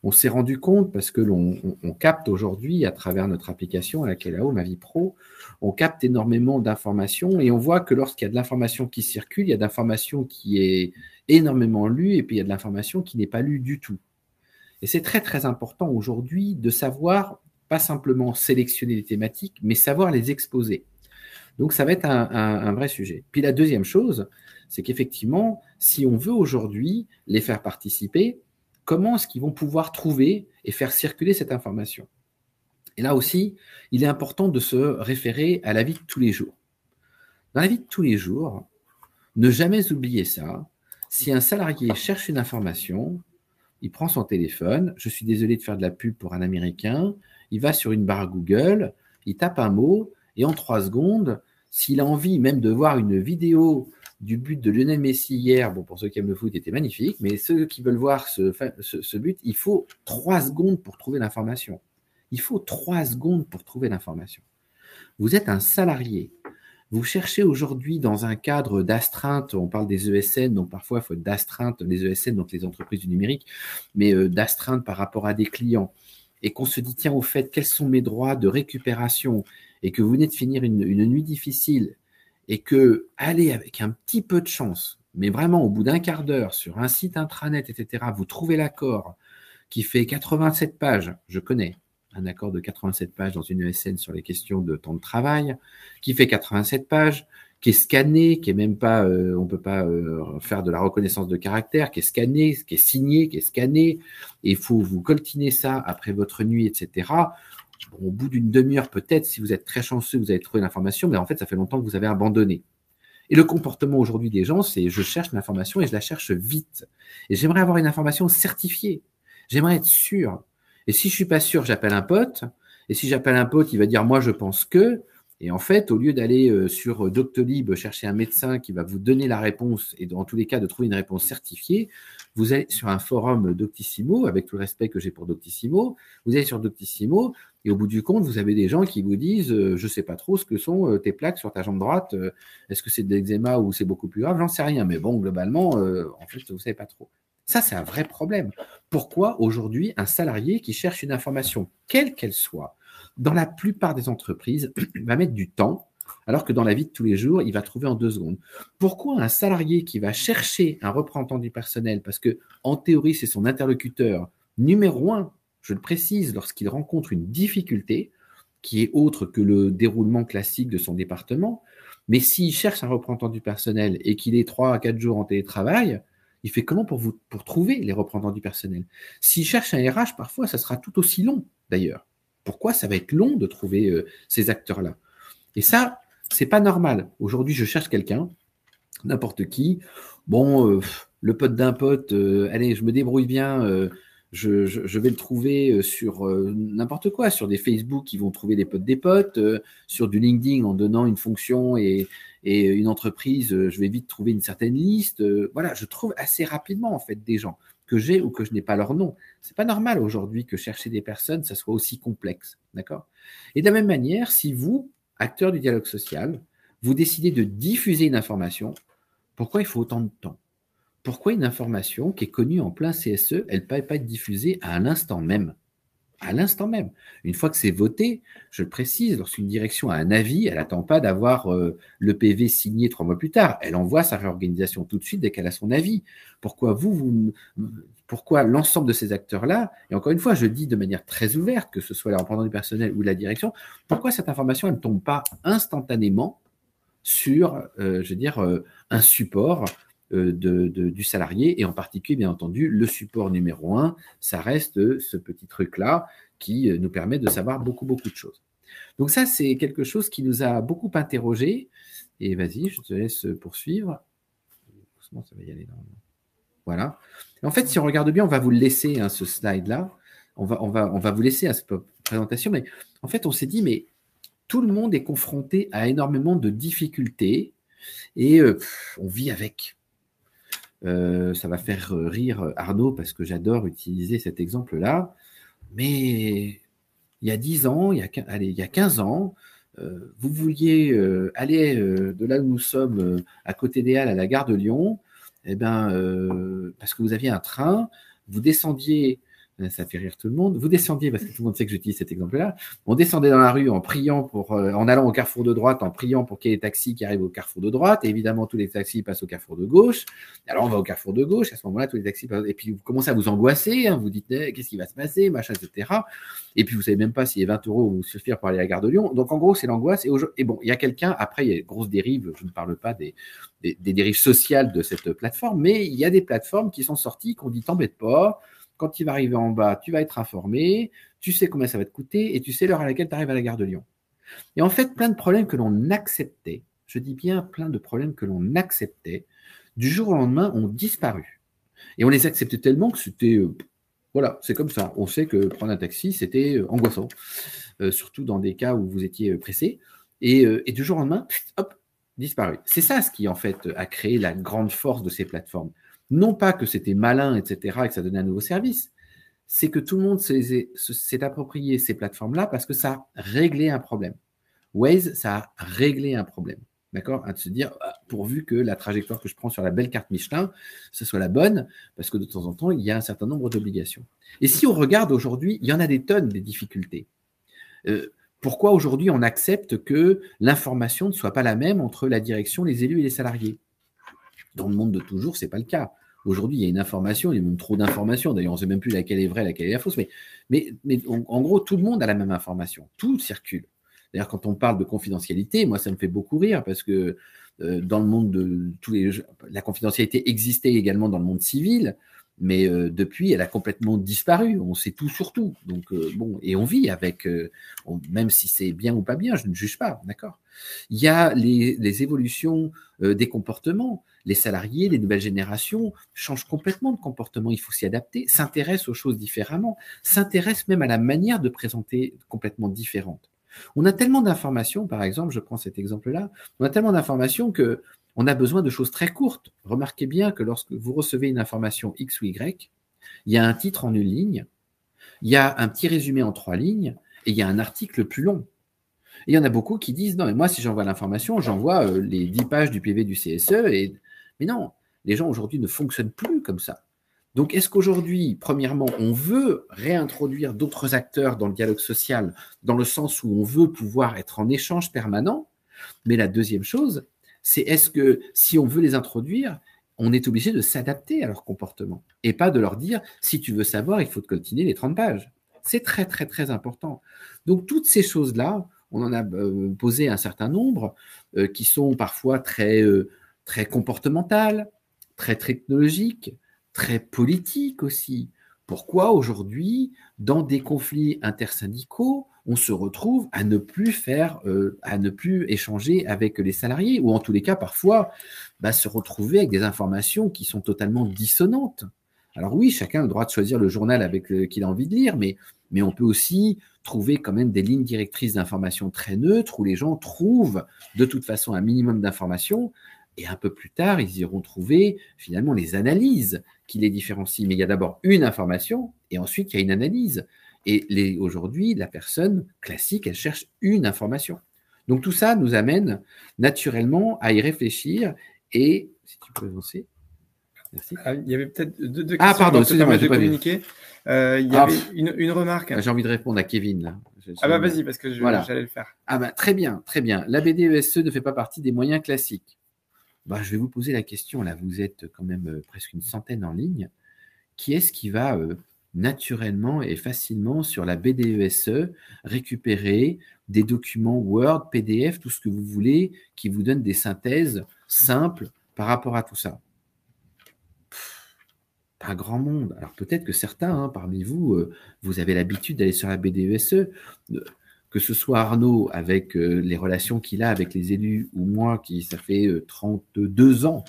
On s'est rendu compte, parce que l'on capte aujourd'hui, à travers notre application à laquelle Ma Vie Pro, on capte énormément d'informations et on voit que lorsqu'il y a de l'information qui circule, il y a de l'information qui est énormément lue et puis il y a de l'information qui n'est pas lue du tout. Et c'est très, très important aujourd'hui de savoir, pas simplement sélectionner les thématiques, mais savoir les exposer. Donc, ça va être un vrai sujet. Puis la deuxième chose, c'est qu'effectivement, si on veut aujourd'hui les faire participer, comment est-ce qu'ils vont pouvoir trouver et faire circuler cette information? Et là aussi, il est important de se référer à la vie de tous les jours. Dans la vie de tous les jours, ne jamais oublier ça. Si un salarié cherche une information, il prend son téléphone, je suis désolé de faire de la pub pour un Américain, il va sur une barre Google, il tape un mot, et en 3 secondes, s'il a envie même de voir une vidéo du but de Lionel Messi hier, bon, pour ceux qui aiment le foot, il était magnifique, mais ceux qui veulent voir ce but, il faut 3 secondes pour trouver l'information. Il faut 3 secondes pour trouver l'information. Vous êtes un salarié. Vous cherchez aujourd'hui dans un cadre d'astreinte, on parle des ESN, donc parfois il faut d'astreinte, les ESN, donc les entreprises du numérique, mais d'astreinte par rapport à des clients, et qu'on se dit, tiens, au fait, quels sont mes droits de récupération, et que vous venez de finir une nuit difficile, et que, allez, avec un petit peu de chance, mais vraiment au bout d'un quart d'heure, sur un site intranet, etc., vous trouvez l'accord qui fait 87 pages, je connais, un accord de 87 pages dans une ESN sur les questions de temps de travail, qui fait 87 pages, qui est scanné, qui est même pas, on peut pas faire de la reconnaissance de caractère, qui est scanné, qui est signé, qui est scanné, et il faut vous coltiner ça après votre nuit, etc. Bon, au bout d'une demi-heure, peut-être, si vous êtes très chanceux, vous avez trouvé l'information, mais en fait, ça fait longtemps que vous avez abandonné. Et le comportement aujourd'hui des gens, c'est je cherche l'information et je la cherche vite. Et j'aimerais avoir une information certifiée. J'aimerais être sûr. Et si je suis pas sûr, j'appelle un pote. Et si j'appelle un pote, il va dire moi je pense que. Et en fait, au lieu d'aller sur Doctolib chercher un médecin qui va vous donner la réponse et dans tous les cas de trouver une réponse certifiée, vous allez sur un forum Doctissimo, avec tout le respect que j'ai pour Doctissimo, vous allez sur Doctissimo et au bout du compte, vous avez des gens qui vous disent je sais pas trop ce que sont tes plaques sur ta jambe droite, est-ce que c'est de l'eczéma ou c'est beaucoup plus grave, j'en sais rien, mais bon, globalement, en fait, vous savez pas trop. Ça, c'est un vrai problème. Pourquoi aujourd'hui un salarié qui cherche une information, quelle qu'elle soit, dans la plupart des entreprises, va mettre du temps, alors que dans la vie de tous les jours, il va trouver en 2 secondes. Pourquoi un salarié qui va chercher un représentant du personnel, parce que en théorie, c'est son interlocuteur numéro 1, je le précise, lorsqu'il rencontre une difficulté, qui est autre que le déroulement classique de son département, mais s'il cherche un représentant du personnel et qu'il est 3 à 4 jours en télétravail, il fait comment pour trouver les représentants du personnel? S'il cherche un RH, parfois, ça sera tout aussi long, d'ailleurs. Pourquoi ça va être long de trouver ces acteurs-là? Et ça, c'est pas normal. Aujourd'hui, je cherche quelqu'un, n'importe qui. Bon, le pote d'un pote, allez, je me débrouille bien, je vais le trouver sur n'importe quoi, sur des Facebook qui vont trouver des potes, sur du LinkedIn en donnant une fonction et une entreprise, je vais vite trouver une certaine liste. Voilà, je trouve assez rapidement en fait des gens que j'ai ou que je n'ai pas leur nom. C'est pas normal aujourd'hui que chercher des personnes, ça soit aussi complexe, d'accord? Et de la même manière, si vous, acteur du dialogue social, vous décidez de diffuser une information, pourquoi il faut autant de temps? Pourquoi une information qui est connue en plein CSE, elle ne peut pas être diffusée à l'instant même? à l'instant même. Une fois que c'est voté, je le précise, lorsqu'une direction a un avis, elle n'attend pas d'avoir le PV signé 3 mois plus tard. Elle envoie sa réorganisation tout de suite dès qu'elle a son avis. Pourquoi pourquoi l'ensemble de ces acteurs-là, et encore une fois, je dis de manière très ouverte, que ce soit les représentants du personnel ou la direction, pourquoi cette information, elle ne tombe pas instantanément sur, un support du salarié, et en particulier, bien entendu, le support numéro 1, ça reste ce petit truc-là qui nous permet de savoir beaucoup, beaucoup de choses. Donc ça, c'est quelque chose qui nous a beaucoup interrogés. Et vas-y, je te laisse poursuivre. Doucement, ça va y aller normalement. Voilà. En fait, si on regarde bien, on va vous le laisser, ce slide-là. On va vous laisser à cette présentation. Mais en fait, on s'est dit, mais tout le monde est confronté à énormément de difficultés et on vit avec. Ça va faire rire Arnaud parce que j'adore utiliser cet exemple-là. Mais il y a 10 ans, il y a 15 ans, vous vouliez aller de là où nous sommes, à côté des Halles, à la gare de Lyon, parce que vous aviez un train, vous descendiez, ça fait rire tout le monde, vous descendiez, parce que tout le monde sait que j'utilise cet exemple-là, on descendait dans la rue en priant en allant au carrefour de droite, en priant pour qu'il y ait des taxis qui arrivent au carrefour de droite, et évidemment tous les taxis passent au carrefour de gauche, alors on va au carrefour de gauche, à ce moment-là tous les taxis passent, et puis vous commencez à vous angoisser, vous dites qu'est-ce qui va se passer, machin, etc. Et puis vous savez même pas si les 20 € vont vous suffire pour aller à la gare de Lyon, donc en gros c'est l'angoisse, et bon, il y a quelqu'un, après il y a une grosse dérive, je ne parle pas des dérives sociales de cette plateforme, mais il y a des plateformes qui sont sorties, qu'on dit t'embête pas, quand tu vas arriver en bas, tu vas être informé, tu sais combien ça va te coûter et tu sais l'heure à laquelle tu arrives à la gare de Lyon. Et en fait, plein de problèmes que l'on acceptait, je dis bien plein de problèmes que l'on acceptait, du jour au lendemain ont disparu. Et on les acceptait tellement que c'était, voilà, c'est comme ça. On sait que prendre un taxi, c'était angoissant, surtout dans des cas où vous étiez pressé. Et du jour au lendemain, hop, disparu. C'est ça ce qui, en fait, a créé la grande force de ces plateformes. Non pas que c'était malin, etc., et que ça donnait un nouveau service, c'est que tout le monde s'est approprié ces plateformes-là parce que ça a réglé un problème. Waze, ça a réglé un problème. D'accord? De se dire, pourvu que la trajectoire que je prends sur la belle carte Michelin, ce soit la bonne, parce que de temps en temps, il y a un certain nombre d'obligations. Et si on regarde aujourd'hui, il y en a des tonnes, des difficultés. Pourquoi aujourd'hui on accepte que l'information ne soit pas la même entre la direction, les élus et les salariés? Dans le monde de toujours, ce n'est pas le cas. Aujourd'hui, il y a une information, il y a même trop d'informations. D'ailleurs, on ne sait même plus laquelle est vraie, laquelle est la fausse. Mais en gros, tout le monde a la même information. Tout circule. D'ailleurs, quand on parle de confidentialité, moi, ça me fait beaucoup rire parce que dans le monde de la confidentialité existait également dans le monde civil, mais depuis, elle a complètement disparu. On sait tout sur tout. Donc, bon, et on vit avec, même si c'est bien ou pas bien, je ne juge pas, d'accord? Il y a les évolutions des comportements. Les salariés, les nouvelles générations changent complètement de comportement. Il faut s'y adapter, s'intéressent aux choses différemment, s'intéressent même à la manière de présenter complètement différente. On a tellement d'informations, par exemple, je prends cet exemple-là, on a tellement d'informations que on a besoin de choses très courtes. Remarquez bien que lorsque vous recevez une information X ou Y, il y a un titre en 1 ligne, il y a un petit résumé en 3 lignes, et il y a un article plus long. Et il y en a beaucoup qui disent, non, mais moi, si j'envoie l'information, j'envoie les 10 pages du PV du CSE. Mais non, les gens aujourd'hui ne fonctionnent plus comme ça. Donc, est-ce qu'aujourd'hui, premièrement, on veut réintroduire d'autres acteurs dans le dialogue social, dans le sens où on veut pouvoir être en échange permanent? Mais la deuxième chose, c'est est-ce que si on veut les introduire, on est obligé de s'adapter à leur comportement et pas de leur dire, si tu veux savoir, il faut te coltiner les 30 pages. C'est très, très, très important. Donc, toutes ces choses-là, on en a posé un certain nombre qui sont parfois très, très comportementales, très technologiques, très politiques aussi. Pourquoi aujourd'hui, dans des conflits intersyndicaux, on se retrouve à ne plus à ne plus échanger avec les salariés, ou en tous les cas, parfois, se retrouver avec des informations qui sont totalement dissonantes. Alors oui, chacun a le droit de choisir le journal qu'il a envie de lire, mais on peut aussi trouver quand même des lignes directrices d'information très neutres où les gens trouvent de toute façon un minimum d'informations et un peu plus tard, ils iront trouver finalement les analyses qui les différencient. Mais il y a d'abord une information et ensuite il y a une analyse. Et aujourd'hui, la personne classique, elle cherche une information. Donc tout ça nous amène naturellement à y réfléchir et, si tu peux avancer, Merci. Il y avait peut-être deux questions. Ah, pardon, excusez-moi, de communiquer. Il y avait une remarque. J'ai envie de répondre à Kevin, là. Vas-y, parce que j'allais le faire. Très bien, très bien. La BDESE ne fait pas partie des moyens classiques. Je vais vous poser la question, là, vous êtes quand même presque une centaine en ligne. Qui est-ce qui va naturellement et facilement sur la BDESE récupérer des documents Word, PDF, tout ce que vous voulez, qui vous donnent des synthèses simples par rapport à tout ça? Pas grand monde. Alors peut-être que certains parmi vous, vous avez l'habitude d'aller sur la BDESE, que ce soit Arnaud avec les relations qu'il a avec les élus, ou moi ça fait 32 ans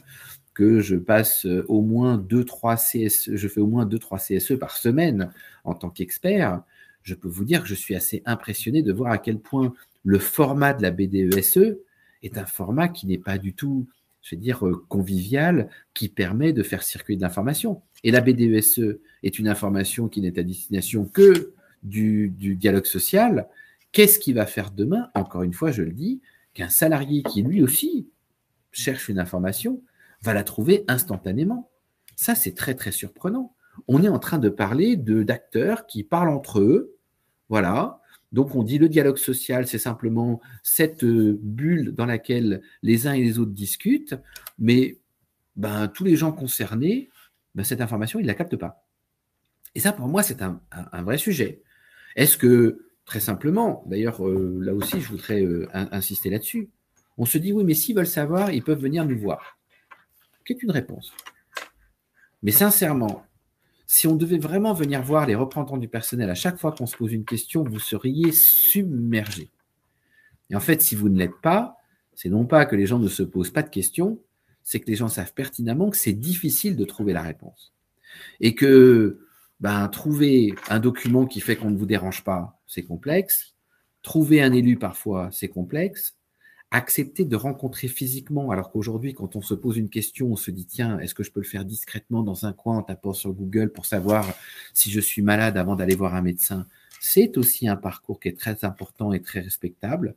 que je passe au moins 2-3 CSE, je fais au moins 2-3 CSE par semaine en tant qu'expert, je peux vous dire que je suis assez impressionné de voir à quel point le format de la BDESE est un format qui n'est pas du tout, je vais dire, convivial, qui permet de faire circuler de l'information. Et la BDESE est une information qui n'est à destination que du dialogue social. Qu'est-ce qu'il va faire demain? Encore une fois, je le dis, qu'un salarié qui lui aussi cherche une information va la trouver instantanément. Ça, c'est très, très surprenant. On est en train de parler d'acteurs qui parlent entre eux. Voilà. Donc, on dit le dialogue social, c'est simplement cette bulle dans laquelle les uns et les autres discutent, mais tous les gens concernés, cette information, ils ne la captent pas. Et ça, pour moi, c'est un vrai sujet. Est-ce que, très simplement, d'ailleurs, là aussi, je voudrais insister là-dessus, on se dit, oui, mais s'ils veulent savoir, ils peuvent venir nous voir. Qu'est une réponse? Mais sincèrement, si on devait vraiment venir voir les représentants du personnel à chaque fois qu'on se pose une question, vous seriez submergés. Et en fait, si vous ne l'êtes pas, c'est non pas que les gens ne se posent pas de questions, c'est que les gens savent pertinemment que c'est difficile de trouver la réponse. Et que trouver un document qui fait qu'on ne vous dérange pas, c'est complexe. Trouver un élu parfois, c'est complexe. Accepter de rencontrer physiquement, alors qu'aujourd'hui, quand on se pose une question, on se dit, tiens, est-ce que je peux le faire discrètement dans un coin en tapant sur Google pour savoir si je suis malade avant d'aller voir un médecin? C'est aussi un parcours qui est très important et très respectable.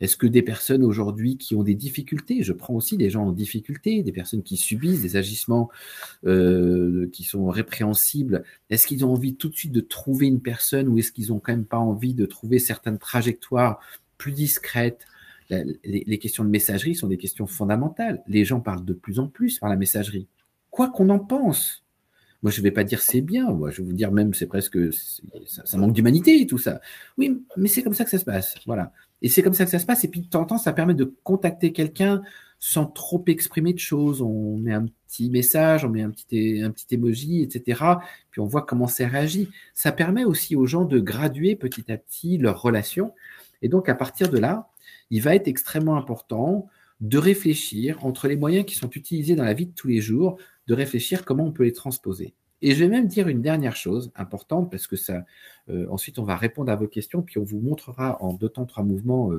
Est-ce que des personnes aujourd'hui qui ont des difficultés, je prends aussi des gens en difficulté, des personnes qui subissent des agissements qui sont répréhensibles, est-ce qu'ils ont envie tout de suite de trouver une personne ou est-ce qu'ils n'ont quand même pas envie de trouver certaines trajectoires plus discrètes? Les questions de messagerie sont des questions fondamentales. Les gens parlent de plus en plus par la messagerie. Quoi qu'on en pense. Moi, je ne vais pas dire c'est bien. Moi, je vais vous dire même c'est presque ça manque d'humanité tout ça. Oui, mais c'est comme ça que ça se passe. Voilà. Et c'est comme ça que ça se passe. Et puis de temps en temps, ça permet de contacter quelqu'un sans trop exprimer de choses. On met un petit message, on met un petit emoji, etc. Puis on voit comment ça réagit. Ça permet aussi aux gens de graduer petit à petit leurs relations. Et donc, à partir de là, il va être extrêmement important de réfléchir entre les moyens qui sont utilisés dans la vie de tous les jours, de réfléchir comment on peut les transposer. Et je vais même dire une dernière chose importante, parce que ça, ensuite on va répondre à vos questions, puis on vous montrera en 2 temps 3 mouvements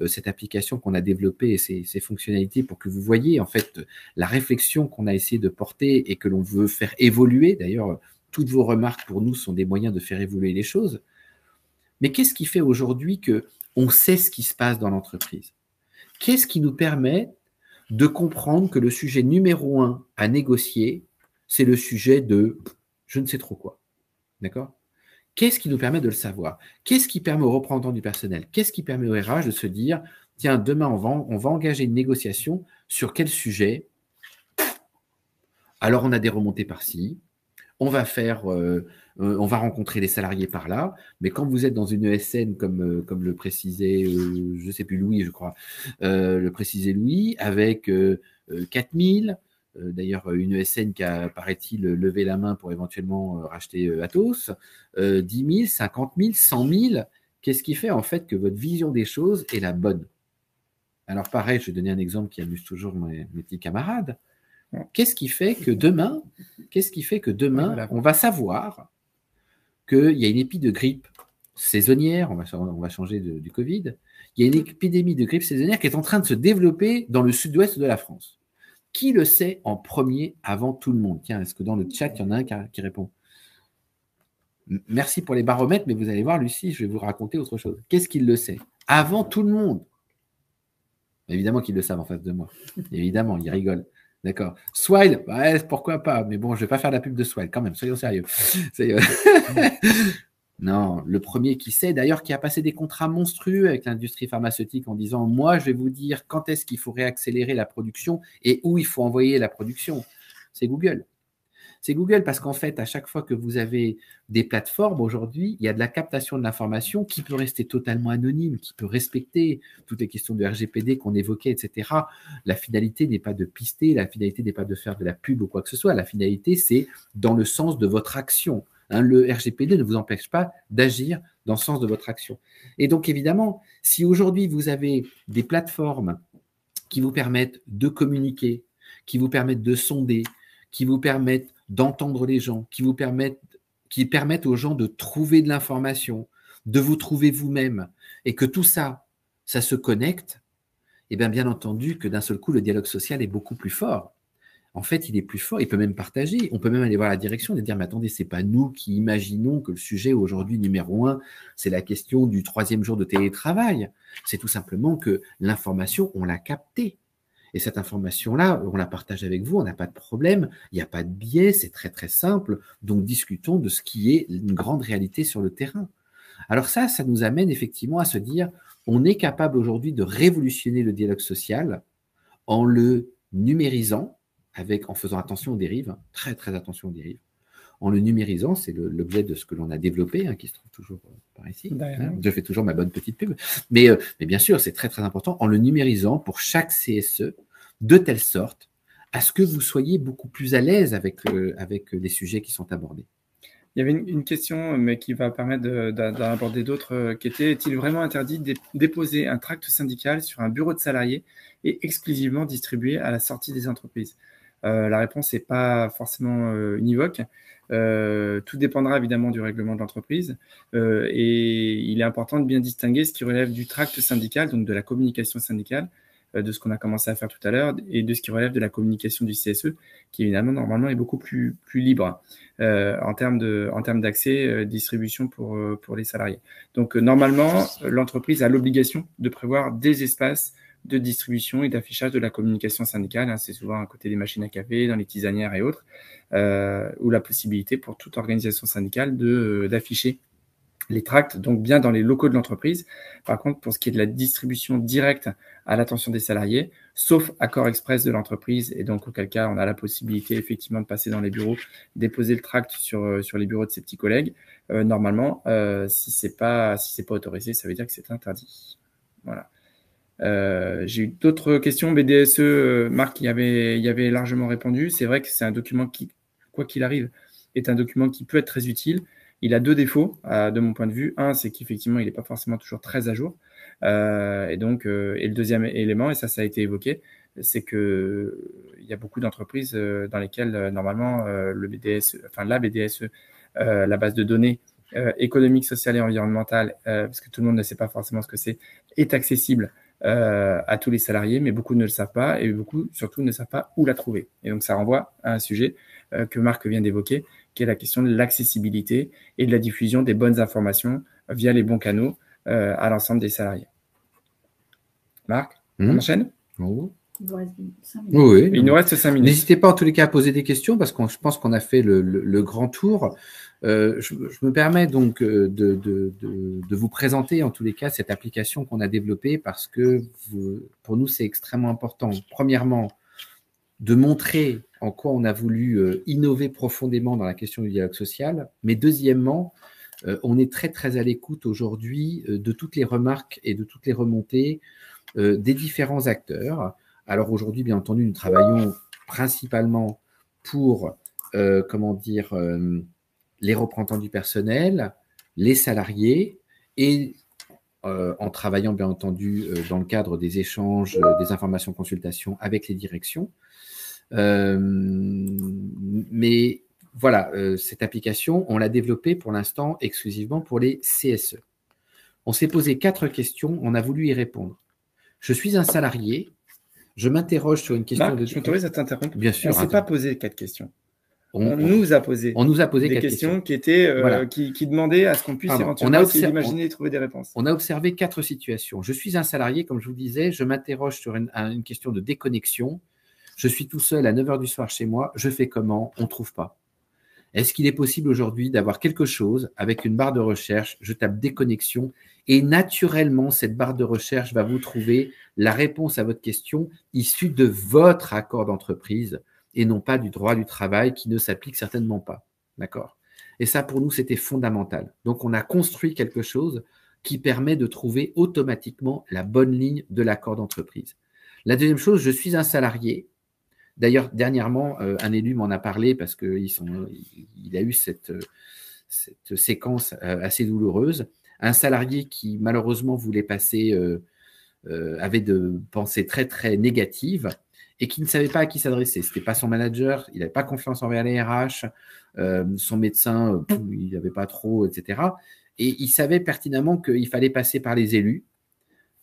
cette application qu'on a développée et ses fonctionnalités pour que vous voyez en fait la réflexion qu'on a essayé de porter et que l'on veut faire évoluer. D'ailleurs, toutes vos remarques pour nous sont des moyens de faire évoluer les choses. Mais qu'est-ce qui fait aujourd'hui qu'on sait ce qui se passe dans l'entreprise? Qu'est-ce qui nous permet de comprendre que le sujet numéro 1 à négocier, c'est le sujet de je ne sais trop quoi. D'accord? Qu'est-ce qui nous permet de le savoir? Qu'est-ce qui permet aux représentants du personnel? Qu'est-ce qui permet au RH de se dire tiens, demain, on va engager une négociation sur quel sujet? Alors, on a des remontées par-ci. On va rencontrer les salariés par là, mais quand vous êtes dans une ESN, comme le précisait, je ne sais plus Louis, je crois, le précisait Louis, avec 4000, d'ailleurs une ESN qui a, paraît-il, levé la main pour éventuellement racheter Atos, 10 000, 50 000, 100 000, qu'est-ce qui fait en fait que votre vision des choses est la bonne? Alors pareil, je vais donner un exemple qui amuse toujours mes petits camarades. Qu'est-ce qui fait que demain, on va savoir qu'il y a une épidémie de grippe saisonnière, on va changer du Covid, il y a une épidémie de grippe saisonnière qui est en train de se développer dans le sud-ouest de la France. Qui le sait en premier avant tout le monde? Tiens, est-ce que dans le chat, il y en a un qui répond? Merci pour les baromètres, mais vous allez voir, Lucie, je vais vous raconter autre chose. Qu'est-ce qu'il le sait? Avant tout le monde. Évidemment qu'ils le savent en face de moi. Évidemment, ils rigolent. D'accord. Swile, ouais, pourquoi pas? Mais bon, je vais pas faire la pub de Swile quand même, soyons sérieux. Non, le premier qui sait, d'ailleurs, qui a passé des contrats monstrueux avec l'industrie pharmaceutique en disant, moi, je vais vous dire quand est-ce qu'il faut réaccélérer la production et où il faut envoyer la production. C'est Google. C'est Google parce qu'en fait, à chaque fois que vous avez des plateformes aujourd'hui, il y a de la captation de l'information qui peut rester totalement anonyme, qui peut respecter toutes les questions de RGPD qu'on évoquait, etc. La finalité n'est pas de pister, la finalité n'est pas de faire de la pub ou quoi que ce soit. La finalité, c'est dans le sens de votre action. Le RGPD ne vous empêche pas d'agir dans le sens de votre action. Et donc, évidemment, si aujourd'hui vous avez des plateformes qui vous permettent de communiquer, qui vous permettent de sonder, qui vous permettent d'entendre les gens, qui permettent aux gens de trouver de l'information, de vous trouver vous-même, et que tout ça, ça se connecte, et bien entendu que d'un seul coup, le dialogue social est beaucoup plus fort. En fait, il est plus fort, il peut même partager, on peut même aller voir la direction et dire, mais attendez, c'est pas nous qui imaginons que le sujet aujourd'hui numéro 1, c'est la question du 3e jour de télétravail. C'est tout simplement que l'information, on l'a captée. Et cette information-là, on la partage avec vous, on n'a pas de problème, il n'y a pas de biais, c'est très très simple. Donc discutons de ce qui est une grande réalité sur le terrain. Alors ça nous amène effectivement à se dire, on est capable aujourd'hui de révolutionner le dialogue social en le numérisant, en faisant attention aux dérives, très très attention aux dérives. En le numérisant, c'est l'objet de ce que l'on a développé, qui se trouve toujours par ici. Je fais toujours ma bonne petite pub. Mais bien sûr, c'est très très important, en le numérisant pour chaque CSE, de telle sorte à ce que vous soyez beaucoup plus à l'aise avec les sujets qui sont abordés. Il y avait une question, mais qui va permettre d'en aborder d'autres, qui était, est-il vraiment interdit de déposer un tract syndical sur un bureau de salariés et exclusivement distribué à la sortie des entreprises? La réponse n'est pas forcément univoque. Tout dépendra évidemment du règlement de l'entreprise et il est important de bien distinguer ce qui relève du tract syndical, donc de la communication syndicale, de ce qu'on a commencé à faire tout à l'heure et de ce qui relève de la communication du CSE, qui évidemment normalement est beaucoup plus libre en termes d'accès, distribution pour les salariés. Donc normalement, l'entreprise a l'obligation de prévoir des espaces de distribution et d'affichage de la communication syndicale. C'est souvent à côté des machines à café, dans les tisanières et autres, ou la possibilité pour toute organisation syndicale d'afficher les tracts, donc bien dans les locaux de l'entreprise. Par contre, pour ce qui est de la distribution directe à l'attention des salariés, sauf accord express de l'entreprise, et donc auquel cas on a la possibilité effectivement de passer dans les bureaux, déposer le tract sur les bureaux de ses petits collègues, normalement, si c'est pas autorisé, ça veut dire que c'est interdit. Voilà. J'ai eu d'autres questions. BDSE, Marc y avait largement répondu. C'est vrai que c'est un document qui, quoi qu'il arrive, est un document qui peut être très utile. Il a 2 défauts, de mon point de vue. Un, c'est qu'effectivement, il n'est pas forcément toujours très à jour. Et le deuxième élément, et ça a été évoqué, c'est que il y a beaucoup d'entreprises dans lesquelles, normalement, la BDSE, la base de données économique, sociale et environnementale, parce que tout le monde ne sait pas forcément ce que c'est, est accessible à tous les salariés, mais beaucoup ne le savent pas et beaucoup, surtout, ne savent pas où la trouver. Et donc, ça renvoie à un sujet que Marc vient d'évoquer, qui est la question de l'accessibilité et de la diffusion des bonnes informations via les bons canaux à l'ensemble des salariés. Marc, on enchaîne ? Oh. Il nous reste 5 minutes. Oui, il nous reste 5 minutes. N'hésitez pas en tous les cas à poser des questions parce que je pense qu'on a fait le grand tour. Je me permets donc de vous présenter en tous les cas cette application qu'on a développée parce que pour nous c'est extrêmement important. Premièrement, de montrer en quoi on a voulu innover profondément dans la question du dialogue social, mais deuxièmement, on est très très à l'écoute aujourd'hui de toutes les remarques et de toutes les remontées des différents acteurs. Alors aujourd'hui, bien entendu, nous travaillons principalement pour, les représentants du personnel, les salariés, et en travaillant, bien entendu, dans le cadre des échanges, des informations, consultations avec les directions. Mais voilà, cette application, on l'a développée pour l'instant exclusivement pour les CSE. On s'est posé 4 questions, on a voulu y répondre. Je suis un salarié, je m'interroge sur une question Marc, je m'autorise à t'interrompre. Bien sûr. On ne s'est pas posé 4 questions. On nous a posé des questions qui étaient voilà. qui demandaient à ce qu'on puisse éventuellement essayer d'imaginer et trouver des réponses. On a observé 4 situations. Je suis un salarié, comme je vous disais, je m'interroge sur une question de déconnexion. Je suis tout seul à 9 h du soir chez moi, je fais comment? On ne trouve pas. Est-ce qu'il est possible aujourd'hui d'avoir quelque chose avec une barre de recherche? Je tape déconnexion et naturellement, cette barre de recherche va vous trouver la réponse à votre question issue de votre accord d'entreprise et non pas du droit du travail qui ne s'applique certainement pas. D'accord? Et ça, pour nous, c'était fondamental. Donc, on a construit quelque chose qui permet de trouver automatiquement la bonne ligne de l'accord d'entreprise. La deuxième chose, je suis un salarié. D'ailleurs, dernièrement, un élu m'en a parlé parce qu'il a eu cette séquence assez douloureuse. Un salarié qui, malheureusement, voulait passer, avait de pensées très, très négatives et qui ne savait pas à qui s'adresser. Ce n'était pas son manager, il n'avait pas confiance envers les RH, son médecin, il n'avait pas trop, etc. Et il savait pertinemment qu'il fallait passer par les élus.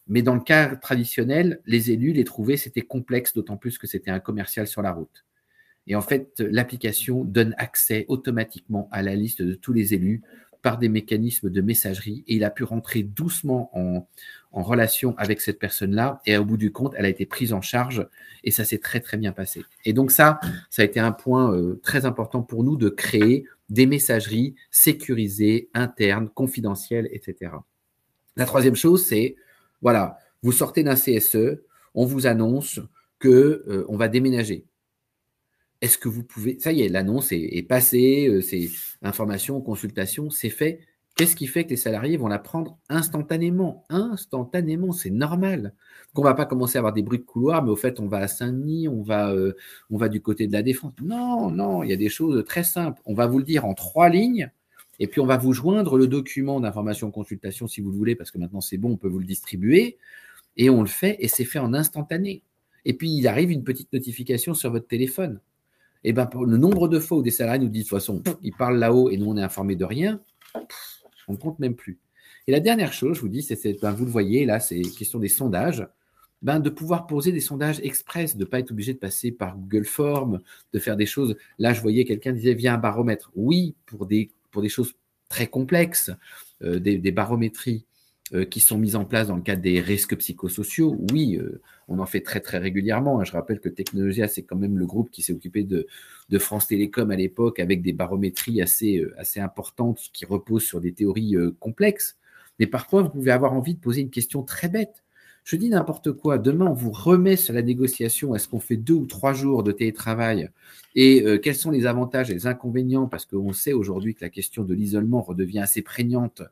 Mais dans le cas traditionnel, les élus, les trouver, c'était complexe, d'autant plus que c'était un commercial sur la route. Et en fait, l'application donne accès automatiquement à la liste de tous les élus par des mécanismes de messagerie. Et il a pu rentrer doucement en relation avec cette personne-là. Et au bout du compte, elle a été prise en charge et ça s'est très, très bien passé. Et donc ça a été un point très important pour nous de créer des messageries sécurisées, internes, confidentielles, etc. La troisième chose, c'est voilà, vous sortez d'un CSE, on vous annonce que on va déménager. Est-ce que vous pouvez… Ça y est, l'annonce est passée, c'est information, consultation, c'est fait. Qu'est-ce qui fait que les salariés vont la prendre instantanément? Instantanément, c'est normal. Qu'on ne va pas commencer à avoir des bruits de couloir, mais au fait, on va à Saint-Denis, on va du côté de la Défense. Non, il y a des choses très simples. On va vous le dire en 3 lignes. Et puis, on va vous joindre le document d'information-consultation si vous le voulez, parce que maintenant, c'est bon, on peut vous le distribuer. Et on le fait, et c'est fait en instantané. Et puis, il arrive une petite notification sur votre téléphone. Et bien, pour le nombre de fois où des salariés nous disent, de toute façon, ils parlent là-haut et nous, on est informés de rien, on ne compte même plus. Et la dernière chose, je vous dis, c'est vous le voyez, là, c'est question des sondages. De pouvoir poser des sondages express, de ne pas être obligé de passer par Google Forms, de faire des choses. Là, je voyais quelqu'un disait, viens un baromètre. Oui, pour des choses très complexes, des barométries qui sont mises en place dans le cadre des risques psychosociaux. Oui, on en fait très, très régulièrement. Je rappelle que Technologia, c'est quand même le groupe qui s'est occupé de France Télécom à l'époque avec des barométries assez importantes qui reposent sur des théories complexes. Mais parfois, vous pouvez avoir envie de poser une question très bête. Je dis n'importe quoi. Demain, on vous remet sur la négociation. Est-ce qu'on fait 2 ou 3 jours de télétravail? Et quels sont les avantages et les inconvénients? Parce qu'on sait aujourd'hui que la question de l'isolement redevient assez prégnante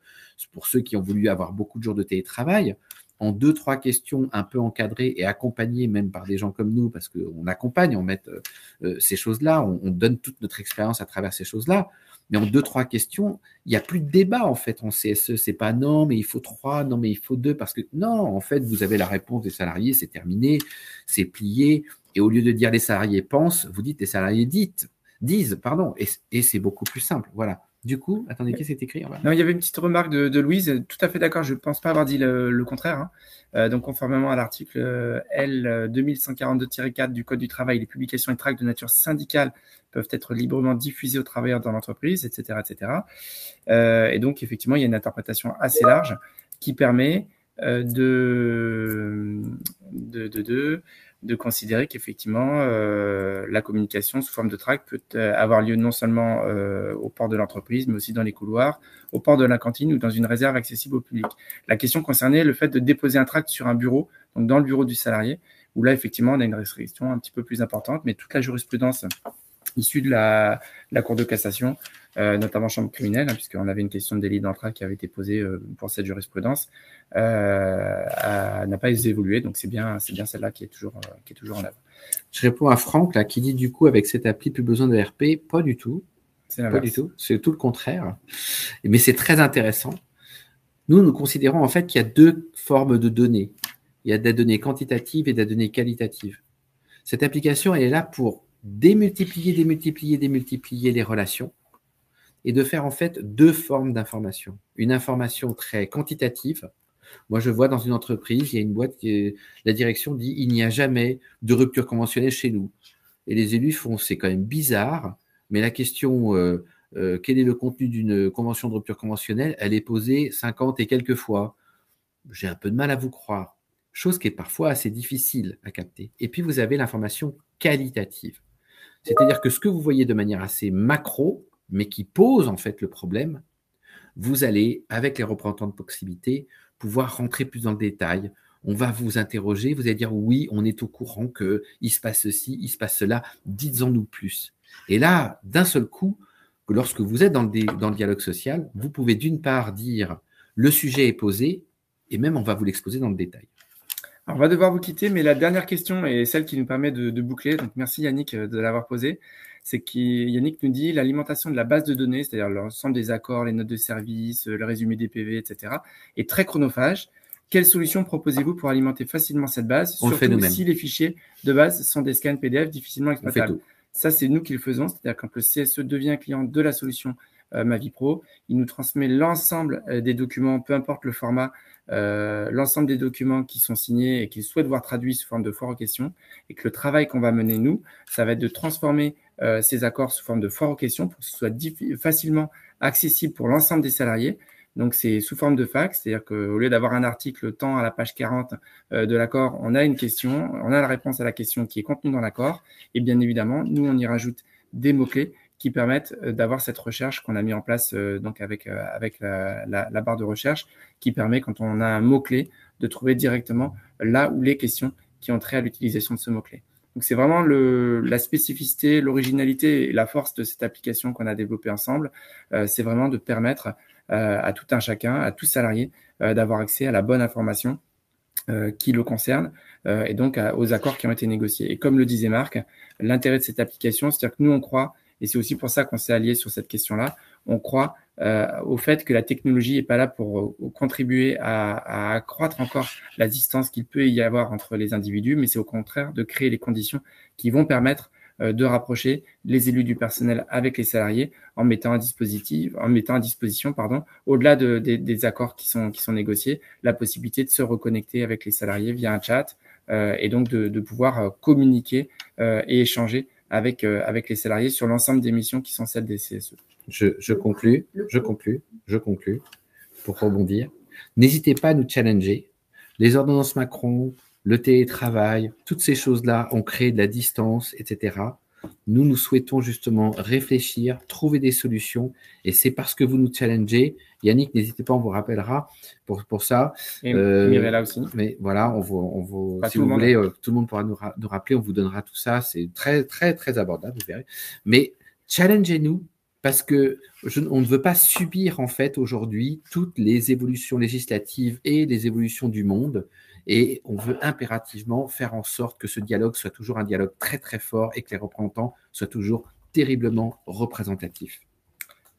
pour ceux qui ont voulu avoir beaucoup de jours de télétravail. En 2-3 questions un peu encadrées et accompagnées même par des gens comme nous, parce qu'on accompagne, on met ces choses-là, on donne toute notre expérience à travers ces choses-là. Mais en 2-3 questions, il n'y a plus de débat en fait en CSE. C'est pas non, mais il faut 3, non, mais il faut 2, parce que non, en fait, vous avez la réponse des salariés, c'est terminé, c'est plié. Et au lieu de dire les salariés pensent, vous dites les salariés disent, pardon, et c'est beaucoup plus simple. Voilà. Du coup, attendez, qu'est-ce qui est écrit? Non, il y avait une petite remarque de Louise, tout à fait d'accord, je ne pense pas avoir dit le contraire. Donc, conformément à l'article L 2142-4 du Code du travail, les publications et tracts de nature syndicale peuvent être librement diffusés aux travailleurs dans l'entreprise, etc. etc. Et donc, effectivement, il y a une interprétation assez large qui permet de considérer qu'effectivement, la communication sous forme de tract peut avoir lieu non seulement au port de l'entreprise, mais aussi dans les couloirs, au port de la cantine ou dans une réserve accessible au public. La question concernait le fait de déposer un tract sur un bureau, donc dans le bureau du salarié, où là, effectivement, on a une restriction un petit peu plus importante, mais toute la jurisprudence issue de la Cour de cassation, notamment chambre criminelle, puisqu'on avait une question de délit d'entrave qui avait été posée pour cette jurisprudence, n'a pas évolué. Donc, c'est bien celle-là qui est toujours en œuvre. Je réponds à Franck, là, qui dit du coup, avec cette appli, plus besoin de RP. Pas du tout. Pas du tout. C'est tout le contraire. Mais c'est très intéressant. Nous considérons en fait qu'il y a 2 formes de données. Il y a des données quantitatives et des données qualitatives. Cette application, elle est là pour démultiplier les relations et de faire en fait 2 formes d'information. Une information très quantitative. Moi, je vois dans une entreprise, il y a une boîte la direction dit il n'y a jamais de rupture conventionnelle chez nous. Et les élus font c'est quand même bizarre, mais la question quel est le contenu d'une convention de rupture conventionnelle, elle est posée 50 et quelques fois. J'ai un peu de mal à vous croire. Chose qui est parfois assez difficile à capter. Et puis, vous avez l'information qualitative. C'est-à-dire que ce que vous voyez de manière assez macro, mais qui pose en fait le problème, vous allez, avec les représentants de proximité, pouvoir rentrer plus dans le détail. On va vous interroger, vous allez dire oui, on est au courant qu'il se passe ceci, il se passe cela, dites-en-nous plus. Et là, d'un seul coup, lorsque vous êtes dans le dialogue social, vous pouvez d'une part dire le sujet est posé, et même on va vous l'exposer dans le détail. Alors, on va devoir vous quitter, mais la dernière question est celle qui nous permet de boucler. Donc, merci Yannick de l'avoir posée. C'est que Yannick nous dit l'alimentation de la base de données, c'est-à-dire l'ensemble des accords, les notes de service, le résumé des PV, etc., est très chronophage. Quelle solution proposez-vous pour alimenter facilement cette base, surtout si les fichiers de base sont des scans PDF difficilement exploitables? Ça, c'est nous qui le faisons, c'est-à-dire quand le CSE devient client de la solution MaViPro, il nous transmet l'ensemble des documents, peu importe le format, l'ensemble des documents qui sont signés et qu'il souhaite voir traduits sous forme de foire aux questions, et que le travail qu'on va mener, nous, ça va être de transformer ces accords sous forme de foire aux questions pour que ce soit facilement accessible pour l'ensemble des salariés. Donc, c'est sous forme de fax, c'est-à-dire qu'au lieu d'avoir un article tant à la page 40 de l'accord, on a une question, on a la réponse à la question qui est contenue dans l'accord. Et bien évidemment, nous, on y rajoute des mots-clés qui permettent d'avoir cette recherche qu'on a mis en place donc avec la barre de recherche qui permet, quand on a un mot-clé, de trouver directement là où les questions qui ont trait à l'utilisation de ce mot-clé. Donc, c'est vraiment la spécificité, l'originalité et la force de cette application qu'on a développée ensemble. C'est vraiment de permettre à tout un chacun, à tout salarié, d'avoir accès à la bonne information qui le concerne et donc aux accords qui ont été négociés. Et comme le disait Marc, l'intérêt de cette application, c'est-à-dire que nous, on croit, et c'est aussi pour ça qu'on s'est alliés sur cette question-là, on croit au fait que la technologie n'est pas là pour contribuer à accroître encore la distance qu'il peut y avoir entre les individus, mais c'est au contraire de créer les conditions qui vont permettre de rapprocher les élus du personnel avec les salariés en mettant à disposition, au-delà des accords qui sont négociés, la possibilité de se reconnecter avec les salariés via un chat et donc de pouvoir communiquer et échanger avec les salariés sur l'ensemble des missions qui sont celles des CSE. Je conclus pour rebondir. N'hésitez pas à nous challenger. Les ordonnances Macron, le télétravail, toutes ces choses-là ont créé de la distance, etc. Nous souhaitons justement réfléchir, trouver des solutions, et c'est parce que vous nous challengez. Yannick, n'hésitez pas, on vous rappellera pour ça. Et Mirella aussi. Mais voilà, si vous voulez, tout le monde pourra nous rappeler, on vous donnera tout ça. C'est très, très, très abordable, vous verrez. Mais challengez-nous, parce que on ne veut pas subir en fait aujourd'hui toutes les évolutions législatives et les évolutions du monde. Et on veut impérativement faire en sorte que ce dialogue soit toujours un dialogue très, très fort et que les représentants soient toujours terriblement représentatifs.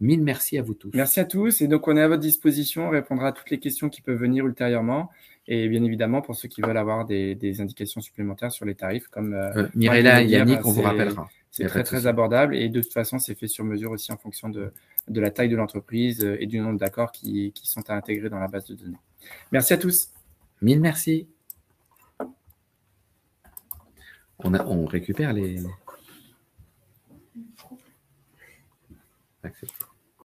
Mille merci à vous tous. Merci à tous. Et donc, on est à votre disposition. On répondra à toutes les questions qui peuvent venir ultérieurement. Et bien évidemment, pour ceux qui veulent avoir des indications supplémentaires sur les tarifs, comme Mirella et Yannick, on vous rappellera. C'est très, très abordable. Et de toute façon, c'est fait sur mesure aussi en fonction de la taille de l'entreprise et du nombre d'accords qui sont à intégrer dans la base de données. Merci à tous. Mille merci. On récupère les... Accepte.